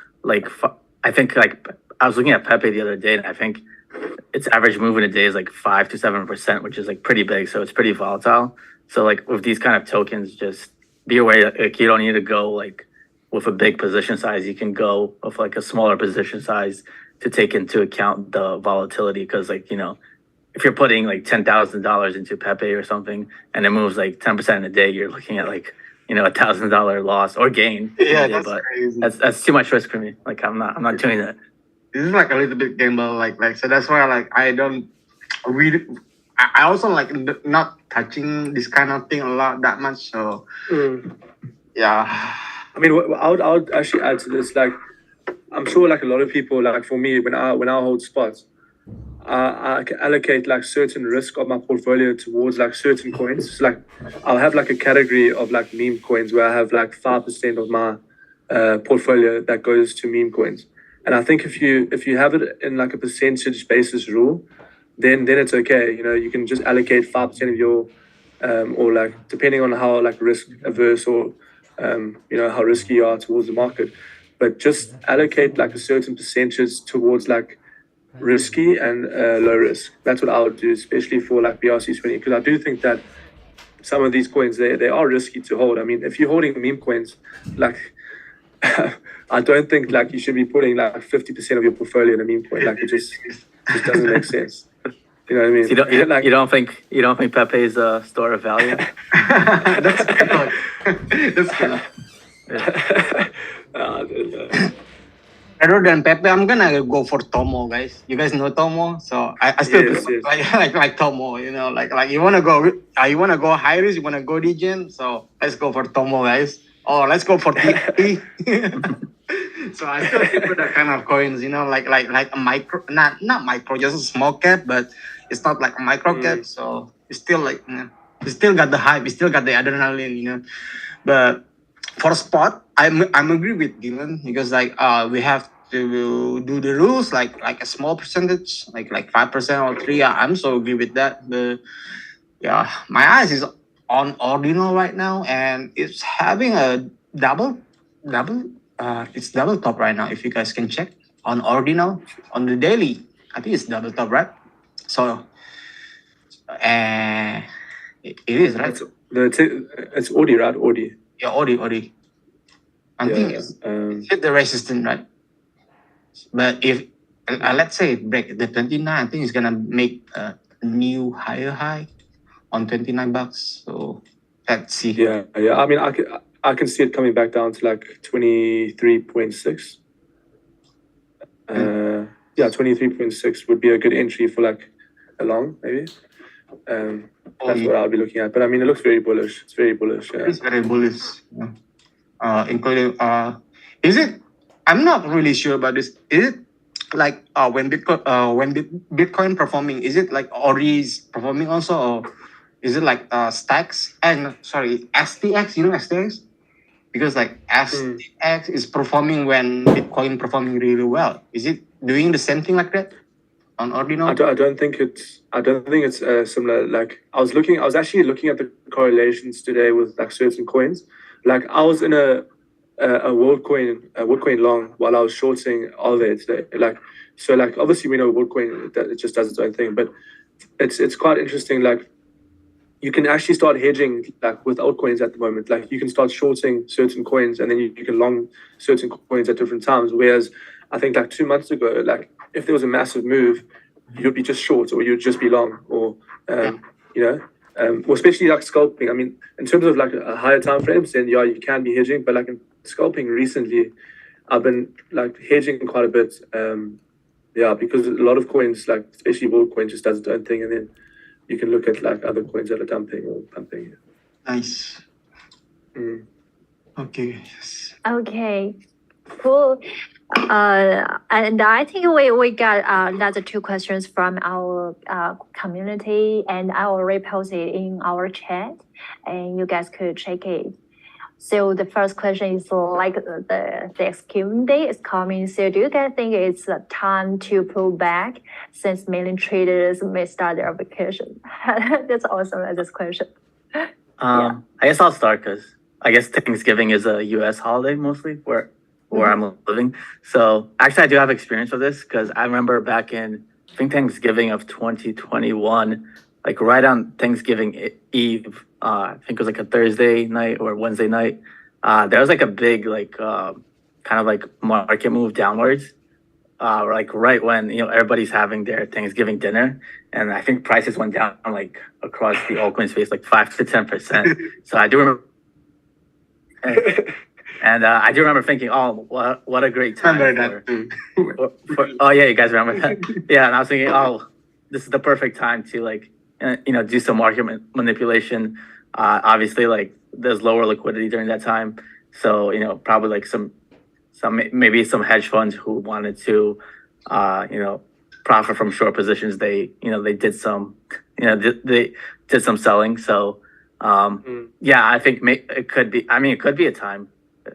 I think like I was looking at Pepe the other day, and I think its average move in a day is like 5 to 7%, which is like pretty big. So it's pretty volatile. So like with these kind of tokens, just be aware that like you don't need to go like with a big position size. You can go with like a smaller position size to take into account the volatility, because like, you know, if you're putting like $10,000 into Pepe or something and it moves like 10% in a day, you're looking at like, you know, $1,000 loss or gain in Yeah, a day. that's But crazy. that's too much risk for me. Like I'm not doing that. This is like a little bit gamble, like so that's why like I don't really. I also like not touching this kind of thing a lot that much. So yeah. I mean, I would actually add to this. Like, I'm sure like a lot of people, like for me, when I hold spots, I can allocate like certain risk of my portfolio towards like certain coins. So, like, I'll have like a category of like meme coins where I have like 5% of my portfolio that goes to meme coins. And I think if you have it in like a percentage basis rule, then it's okay. You know, you can just allocate 5% of your or like depending on how like risk averse or you know how risky you are towards the market, but just allocate like a certain percentage towards like risky and low risk. That's what I would do, especially for like BRC20, because I do think that some of these coins they are risky to hold. I mean, if you're holding meme coins, like I don't think like you should be putting like 50% of your portfolio in a meme coin. Like it just doesn't make sense. You know what I mean? So you don't think Pepe is a store of value? That's good. That's good. Rather than Pepe, I'm gonna go for Tomo, guys. You guys know Tomo, so I still Yes, yes. like Tomo. You know, like you wanna go high risk, you wanna go degen. So let's go for Tomo, guys. Or let's go for TP. So I still prefer that kind of coins. You know, like a micro, not micro, just a small cap, but it's not like a micro cap. So it's still like it still got the hype, it still got the adrenaline. You know, but for spot, I'm agree with Dylan because like we have to do the rules like a small percentage, like 5% or 3. I'm so agree with that. But yeah, my eyes is on ordinal right now, and it's having a double. It's double top right now. If you guys can check on ordinal on the daily, I think it's double top, right? So, it is right. It's Audi, right? Audi. Yeah, Audi. I think it's hit the resistance, right? But if let's say it break the 29, I think it's gonna make a new higher high on $29. So let's see. Yeah. I mean, I can see it coming back down to like 23.6. Yeah, 23.6 would be a good entry for like a long, maybe. That's what I'll be looking at. But I mean, it looks very bullish. It's very bullish. Yeah. It's very bullish. Including is it? I'm not really sure about this. Is it like when Bitcoin performing? Is it like Ori is performing also, or is it like Stacks and sorry STX? You know STX? Because like STX is performing when Bitcoin performing really well. Is it doing the same thing like that on Ordinal? I don't think it's similar. Like I was actually looking at the correlations today with like certain coins. Like I was in a WorldCoin long while I was shorting Aave today. Like so, like obviously we know WorldCoin that it just does its own thing, but it's quite interesting. Like you can actually start hedging like with altcoins at the moment. Like you can start shorting certain coins and then you can long certain coins at different times. Whereas I think like 2 months ago, like if there was a massive move, you'd be just short or you'd just be long or you know. Or especially like scalping. I mean, in terms of like a higher time frames, then yeah, you can be hedging. But like in scalping recently, I've been like hedging quite a bit. Yeah, because a lot of coins, like especially WorldCoin, just does its own thing, and then you can look at like other coins that are dumping or pumping. Nice. Okay. Okay, cool. And I think we got another 2 questions from our community, and I already posted in our chat, and you guys could check it. So the first question is like the execution day is coming. So do you guys think it's a time to pull back since many traders may start their vacation? That's awesome. This question. I guess I'll start because I guess Thanksgiving is a U.S. holiday mostly where I'm living. So actually, I do have experience with this because I remember back in I think Thanksgiving of 2021, like right on Thanksgiving Eve. I think it was like a Thursday night or Wednesday night. There was like a big like kind of like market move downwards. like right when everybody's having their Thanksgiving dinner, and I think prices went down like across the altcoin space like 5 to 10%. So I do remember, and I do remember thinking, oh, what a great time Remember that too. oh yeah, you guys remember that? Yeah, and I was thinking, oh, this is the perfect time to like do some market manipulation. Obviously, like there's lower liquidity during that time, so probably like some maybe some hedge funds who wanted to profit from short positions. They did some they did some selling. So yeah, I think it could be. I mean, it could be a time.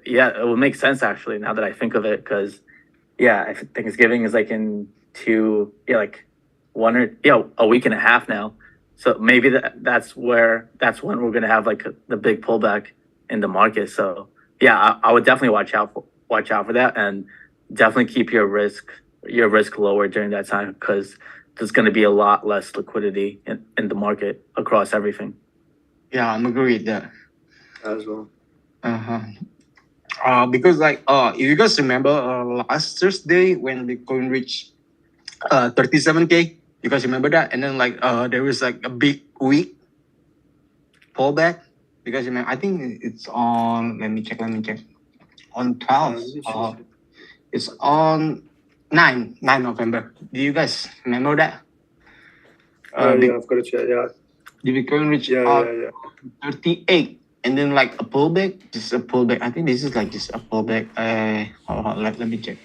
Yeah, it would make sense actually now that I think of it, because yeah, I think Thanksgiving is like in like a week and a half now. So maybe that's when we're gonna have like the big pullback in the market. So yeah, I would definitely watch out for that, and definitely keep your risk lower during that time, because there's gonna be a lot less liquidity in the market across everything. Yeah, I'm agree with that. As well. Because like if you guys remember last Thursday when Bitcoin reached 37K, you guys remember that? And then like there was like a big week pullback. You guys remember? I think it's on. Let me check. On 12th. It's on 9 November. Do you guys remember that? Yeah, I've got it. Yeah. The Bitcoin reached 38. And then like a pullback, just a pullback. I think this is like just a pullback. Hold on, let me check.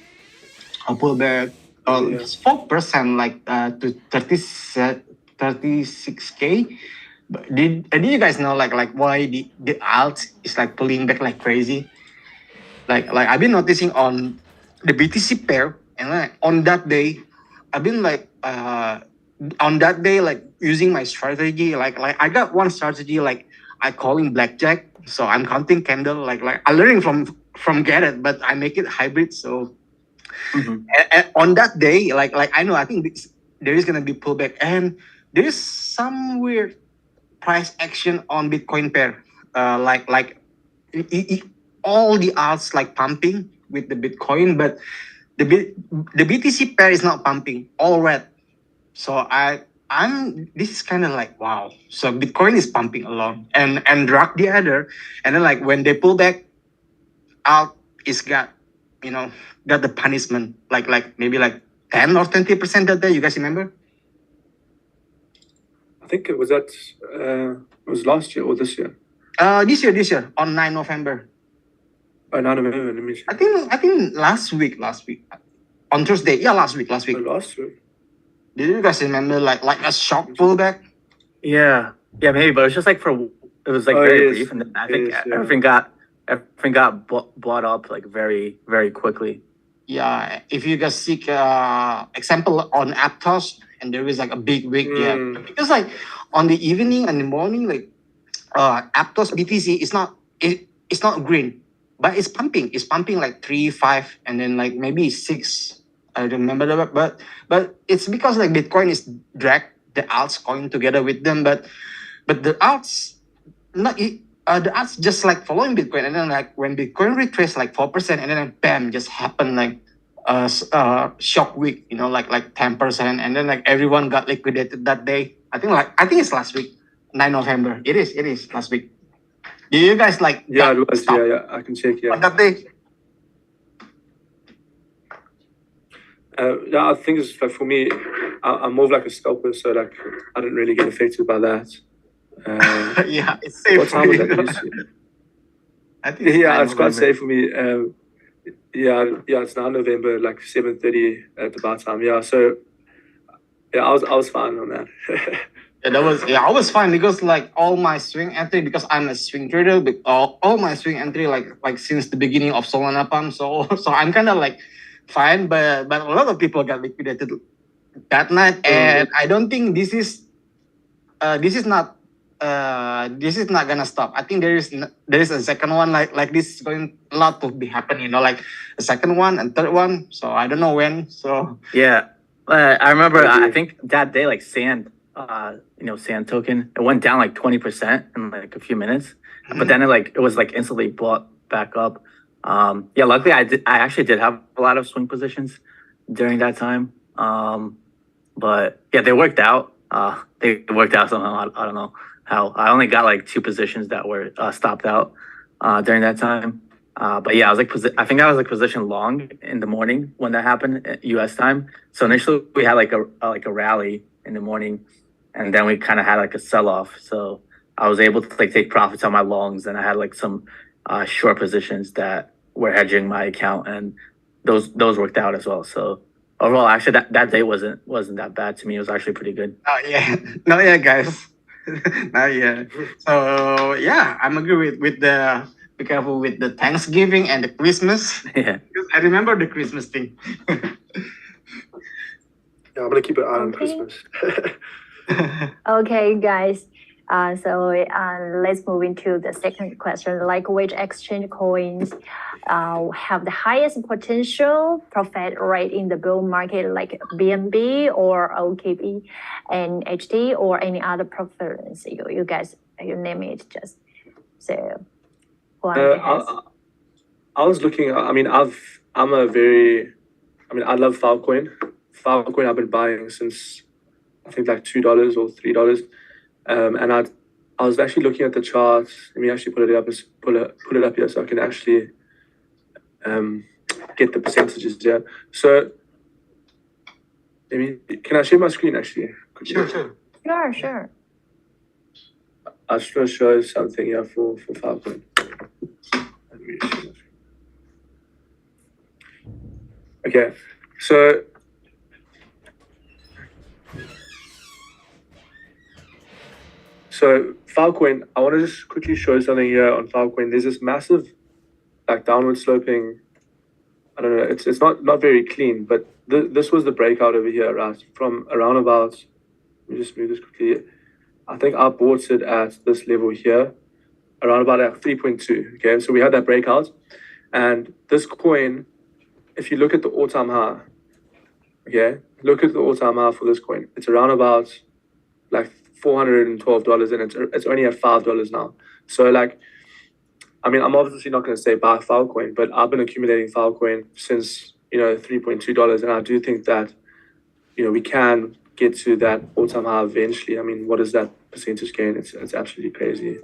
A pullback. It's 4%, like to 36K. But did you guys know like why the alt is like pulling back like crazy? Like I've been noticing on the BTC pair, and like on that day, I've been like on that day like using my strategy. Like I got one strategy like I call him blackjack. So I'm counting candle like I learning from Get It, but I make it hybrid. So and on that day, like I think there is gonna be pullback, and there is some weird price action on Bitcoin pair. All the alts like pumping with the Bitcoin, but the BTC pair is not pumping, all red. So this is kind of like wow. So Bitcoin is pumping along and drag the other, and then like when they pull back, alt is got the punishment like maybe like 10 or 20% that day. You guys remember? I think it was last year or this year. This year on 9 November. Oh, 9 November. Let me check. I think last week on Thursday. Yeah, last week. Oh, last week. Did you guys remember like a shock pullback? Yeah, maybe, but it's just like it was like very brief, and then I think everything got bought up like very, very quickly. Yeah, if you guys seek example on Aptos, and there is like a big week, because like on the evening and the morning, like Aptos BTC is not it's not green, but it's pumping. It's pumping like 3, 5, and then like maybe 6. I don't remember that, but it's because like Bitcoin is drag the alts coin together with them, but the alts the alts just like following Bitcoin, and then like when Bitcoin retraced like 4%, and then bam, just happened like shock week, like 10%, and then like everyone got liquidated that day. I think it's last week, 9 November. It is last week. Do you guys like? Yeah, it was. Yeah, I can check. Yeah. On that day. I think it's like for me, I'm more of like a scalper, so like I didn't really get affected by that. Yeah, it's safe. What time was that? I think it's quite safe for me. It's now November, like 7:30 at the bar time. Yeah, so yeah, I was fine on that. I was fine because like all my swing entry, because I'm a swing trader, but all my swing entry like since the beginning of Solana pump, so I'm kind of like fine, but a lot of people got liquidated that night, and I don't think this is not gonna stop. I think there is a second one like this is going a lot to be happening, like a second one and third one. So I don't know when. So yeah, I remember. I think that day like Sand token, it went down like 20% in like a few minutes, but then it was like instantly bought back up. Luckily I actually did have a lot of swing positions during that time. But yeah, they worked out. They worked out somehow. I don't know how. I only got like 2 positions that were stopped out during that time. But yeah, I was like, I think I was like position long in the morning when that happened at U.S. time. So initially we had like a rally in the morning, and then we kind of had like a sell off. So I was able to like take profits on my longs, and I had like some short positions that were hedging my account, and those worked out as well. So overall, actually, that day wasn't that bad to me. It was actually pretty good. Oh yeah, no, yeah, guys. No, yeah. So yeah, I'm agree with the be careful with the Thanksgiving and the Christmas. Yeah. Because I remember the Christmas thing. Yeah, I'm gonna keep an eye on Okay. Christmas. Okay, guys. So let's move into the second question. Like, which exchange coins have the highest potential profit rate in the bull market, like BNB or OKB and HT, or any other preference? You guys, you name it. Just so. who has- I was looking. I mean, I love Filecoin. Filecoin I've been buying since I think like $2 or $3. And I was actually looking at the charts. Let me actually pull it up here so I can actually get the percentages here. So can I share my screen actually? Sure. Sure. I just want to show something here for Filecoin. Let me share my screen. Okay, so Filecoin, I want to just quickly show something here on Filecoin. There's this massive, like, downward sloping. I don't know. It's not very clean, but this was the breakout over here, right? From around about. Let me just move this quickly. I think I bought it at this level here, around about at 3.2. Okay, so we had that breakout, and this coin, if you look at the all-time high, okay, look at the all-time high for this coin. It's around about like $412, and it's only at $5 now. So like, I mean, I'm obviously not going to say buy Filecoin, but I've been accumulating Filecoin since $3.2, and I do think that we can get to that all-time high eventually. I mean, what is that percentage gain? It's absolutely crazy.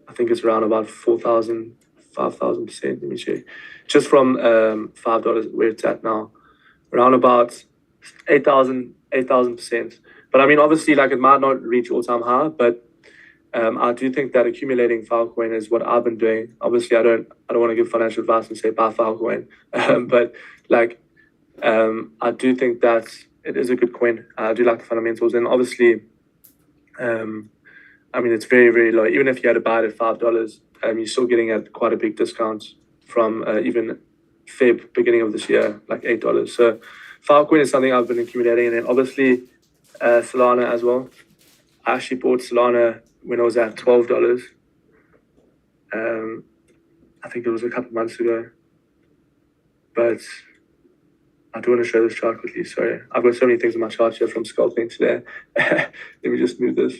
I think it's around about 4,000, 5,000%. Let me check. Just from $5 where it's at now, around about 8,000%. But I mean, obviously, like, it might not reach all-time high, but I do think that accumulating Filecoin is what I've been doing. Obviously, I don't want to give financial advice and say buy Filecoin, but like, I do think that it is a good coin. I do like the fundamentals, and obviously, I mean, it's very, very low. Even if you had to buy it at $5, you're still getting at quite a big discount from even Feb, beginning of this year, like $8. So Filecoin is something I've been accumulating, and then obviously Solana as well. I actually bought Solana when it was at $12. I think it was a couple months ago. But I do want to show this chart quickly. Sorry, I've got so many things on my chart here from scalping today. Let me just move this.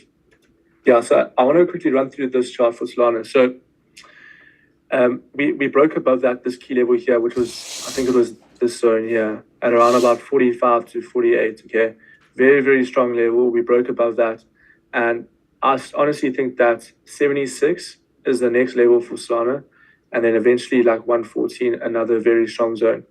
Yeah, so I want to quickly run through this chart for Solana. So we broke above this key level here, which was, I think it was this zone here, at around about 45 to 48, okay? Very, very strong level. We broke above that. And I honestly think that 76 is the next level for Solana. And then eventually, like 114, another very strong zone.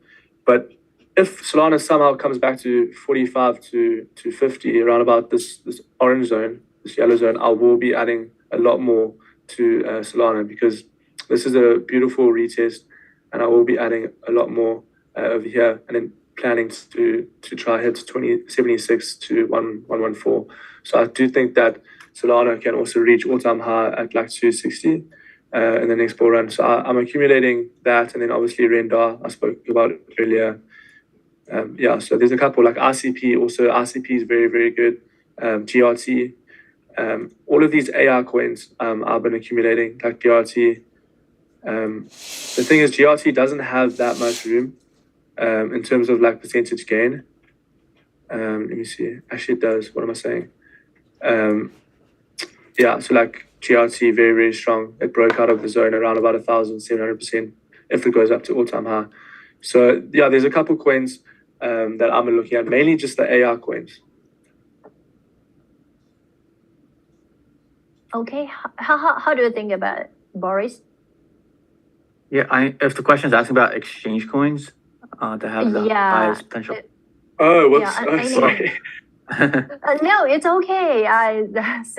But if Solana somehow comes back to 45 to 50, around about this orange zone, this yellow zone, I will be adding a lot more to Solana, because this is a beautiful retest, and I will be adding a lot more over here, and then planning to try hit 76 to 114. So I do think that Solana can also reach all-time high at like 260 in the next bull run. So I'm accumulating that, and then obviously Render, I spoke about it earlier. Yeah, so there's a couple like RCP. Also, RCP is very, very good. GRT. All of these AI coins I've been accumulating, like GRT. The thing is, GRT doesn't have that much room in terms of like percentage gain. Let me see. Actually, it does. What am I saying? Yeah, so like GRT, very, very strong. It broke out of the zone around about 1,700% if it goes up to all-time high. So yeah, there's a couple coins. that I'm looking at, mainly just the AI coins. Okay, how do you think about it, Boris? Yeah, if the question is asking about exchange coins, to have the highest potential. Oh, whoops. Yeah, Oh, sorry. no, it's okay.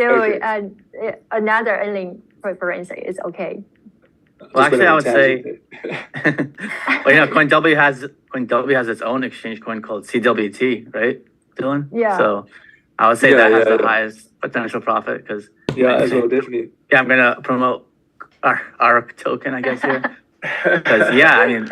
Okay. Another ending preference is okay. Well, Just actually, I would went on a say, tangent well, CoinW has its own exchange coin called CWT, right, Dylan? Yeah. So I would say Yeah, that has yeah, the yeah. highest potential profit because Yeah, as well, definitely. yeah, I'm gonna promote our token, I guess here. Because yeah, I mean,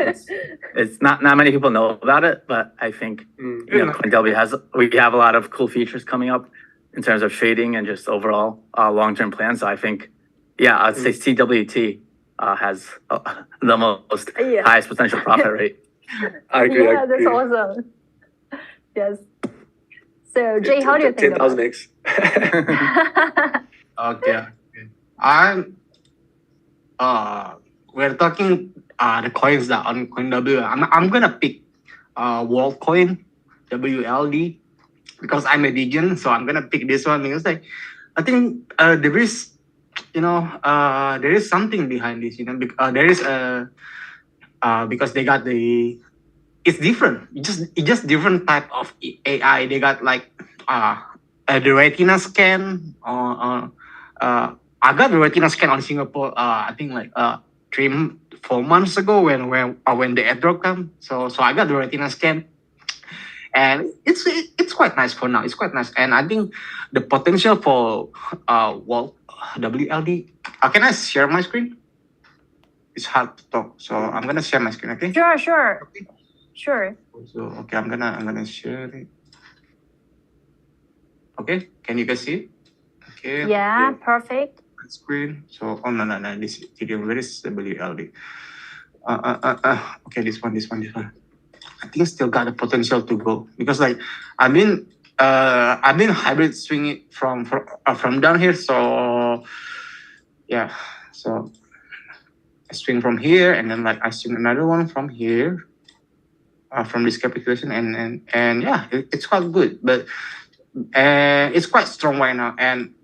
it's not many people know about it, but I think CoinW we have a lot of cool features coming up in terms of trading and just overall long-term plans. So I think, yeah, I'd say CWT has the most highest potential profit rate. I agree. Yeah, that's awesome. Yes. So Jay, how do you think about 10,000x. Okay. We're talking the coins that on CoinW. I'm gonna pick WorldCoin, WLD, because I'm a vegan, so I'm gonna pick this one because like I think there is there is something behind this, there is because they got it's different. It's just different type of AI. They got like the retina scan. I got the retina scan on Singapore. I think like 3-4 months ago when the airdrop come. So I got the retina scan, and it's quite nice for now. It's quite nice, and I think the potential for WLD. Can I share my screen? It's hard to talk, so I'm gonna share my screen. Okay. Sure. Okay. Sure. So okay, I'm gonna share it. Okay, can you guys see it? Okay. Yeah, perfect. Screen. So no, this video. Where is WLD? Okay, this one. I think still got the potential to go because like I've been hybrid swinging from down here. So yeah, so I swing from here and then like I swing another one from here. From this capitulation and yeah, it's quite good, but it's quite strong right now. And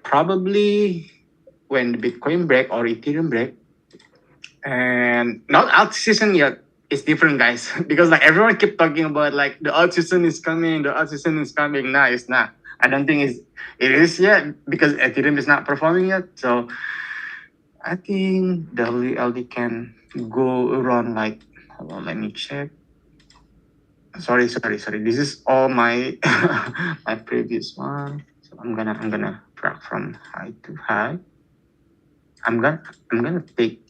probably when the Bitcoin break or Ethereum break, and not alt season yet, it's different, guys. Because like everyone keep talking about like the alt season is coming, Nah, it's not. I don't think it is yet because Ethereum is not performing yet. So I think WLD can go around like, hold on, let me check. Sorry. This is all my my previous one. So I'm gonna drag from high to high. I'm gonna take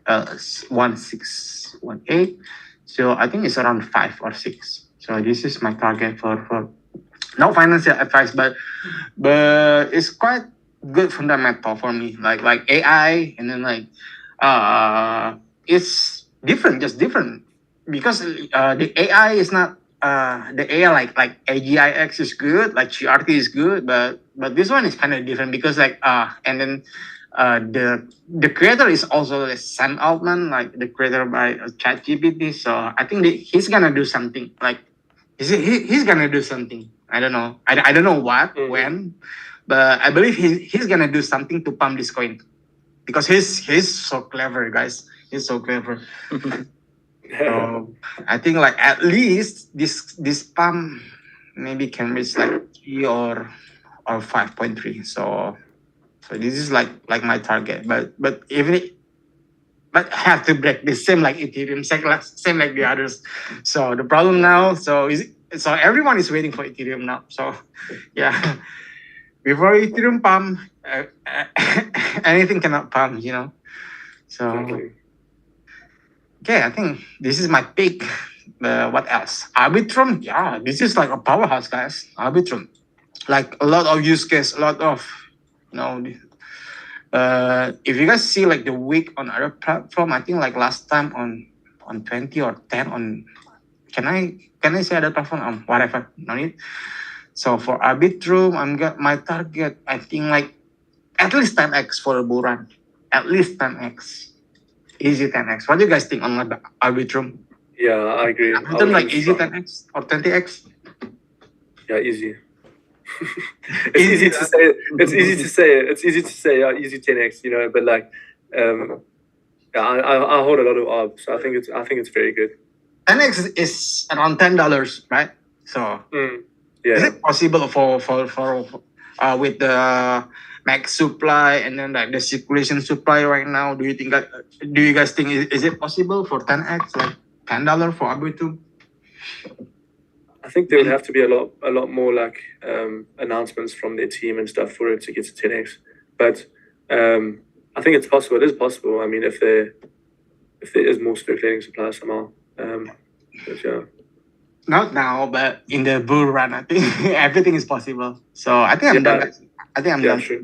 1618. So I think it's around 5 or 6. So this is my target for no financial advice, but it's quite good fundamental for me. Like AI and then like it's different, just different. Because the AI is not the AI like AGIX is good, like GRT is good, but this one is kind of different because like and then the creator is also Sam Altman, like the creator by ChatGPT. So I think he's gonna do something. Like he's gonna do something. I don't know. I don't know what when, but I believe he's gonna do something to pump this coin because he's so clever, guys. He's so clever. So I think like at least this pump maybe can reach like 3 or 5.3. So this is like my target, but have to break the same like Ethereum, same like the others. So the problem now, so everyone is waiting for Ethereum now. So yeah, before Ethereum pump, anything cannot pump, So okay, I think this is my pick. What else? Arbitrum, yeah, this is like a powerhouse, guys. Arbitrum, like a lot of use case, a lot of if you guys see like the week on other platform, I think like last time on 20 or 10 on, can I say other platform? Whatever, no need. So for Arbitrum, I'm got my target, I think like at least 10x for a bull run. At least 10x. Easy 10x. What do you guys think on Arbitrum? Yeah, I agree. I don't like easy 10x or 20x. Yeah, easy. It's easy to say. It's easy to say. It's easy to say. Yeah, easy 10x. You know, but like, yeah, I hold a lot of ARB, so I think it's very good. 10x is around $10, right? So Yeah. is it possible for with the max supply and then like the circulation supply right now? Do you guys think is it possible for 10x, like $10 for Arbitrage? I think there would have to be a lot more like announcements from their team and stuff for it to get to 10x. But I think it's possible. It is possible. I mean, if there is more circulating supply somehow. But yeah. Not now, but in the bull run, I think everything is possible. So I think I'm done. Guys. I think I'm done. Sure.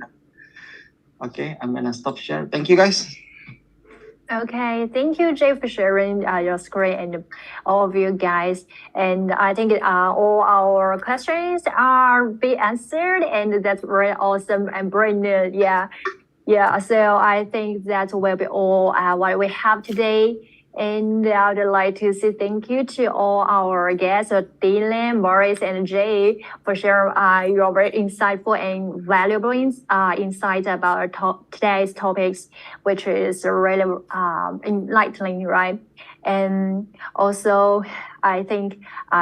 Okay, I'm gonna stop share. Thank you, guys. Okay, thank you, Jay, for sharing your screen and all of you guys. And I think all our questions are being answered, and that's very awesome and brand new. Yeah. So I think that will be all what we have today. And I would like to say thank you to all our guests, Dylan, Boris, and Jay, for sharing your very insightful and valuable insights about today's topics, which is really enlightening, right? And also, I think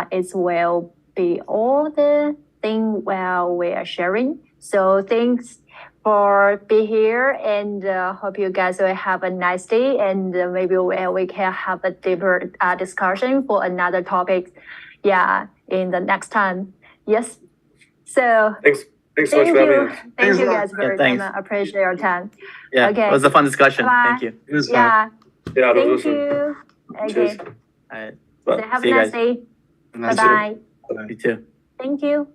it will be all the thing while we are sharing. So thanks for being here, and hope you guys will have a nice day, and maybe we can have a deeper discussion for another topic, in the next time. Yes. So thanks so much for having us. Thank you guys for your time. Thanks. I appreciate your time. Yeah, Okay. it was a fun discussion. Bye. Thank you. Yeah. Yeah, that Thank was awesome. you. Okay. Cheers. All right. So have See a you nice guys. day. Bye bye. You too. Thank you.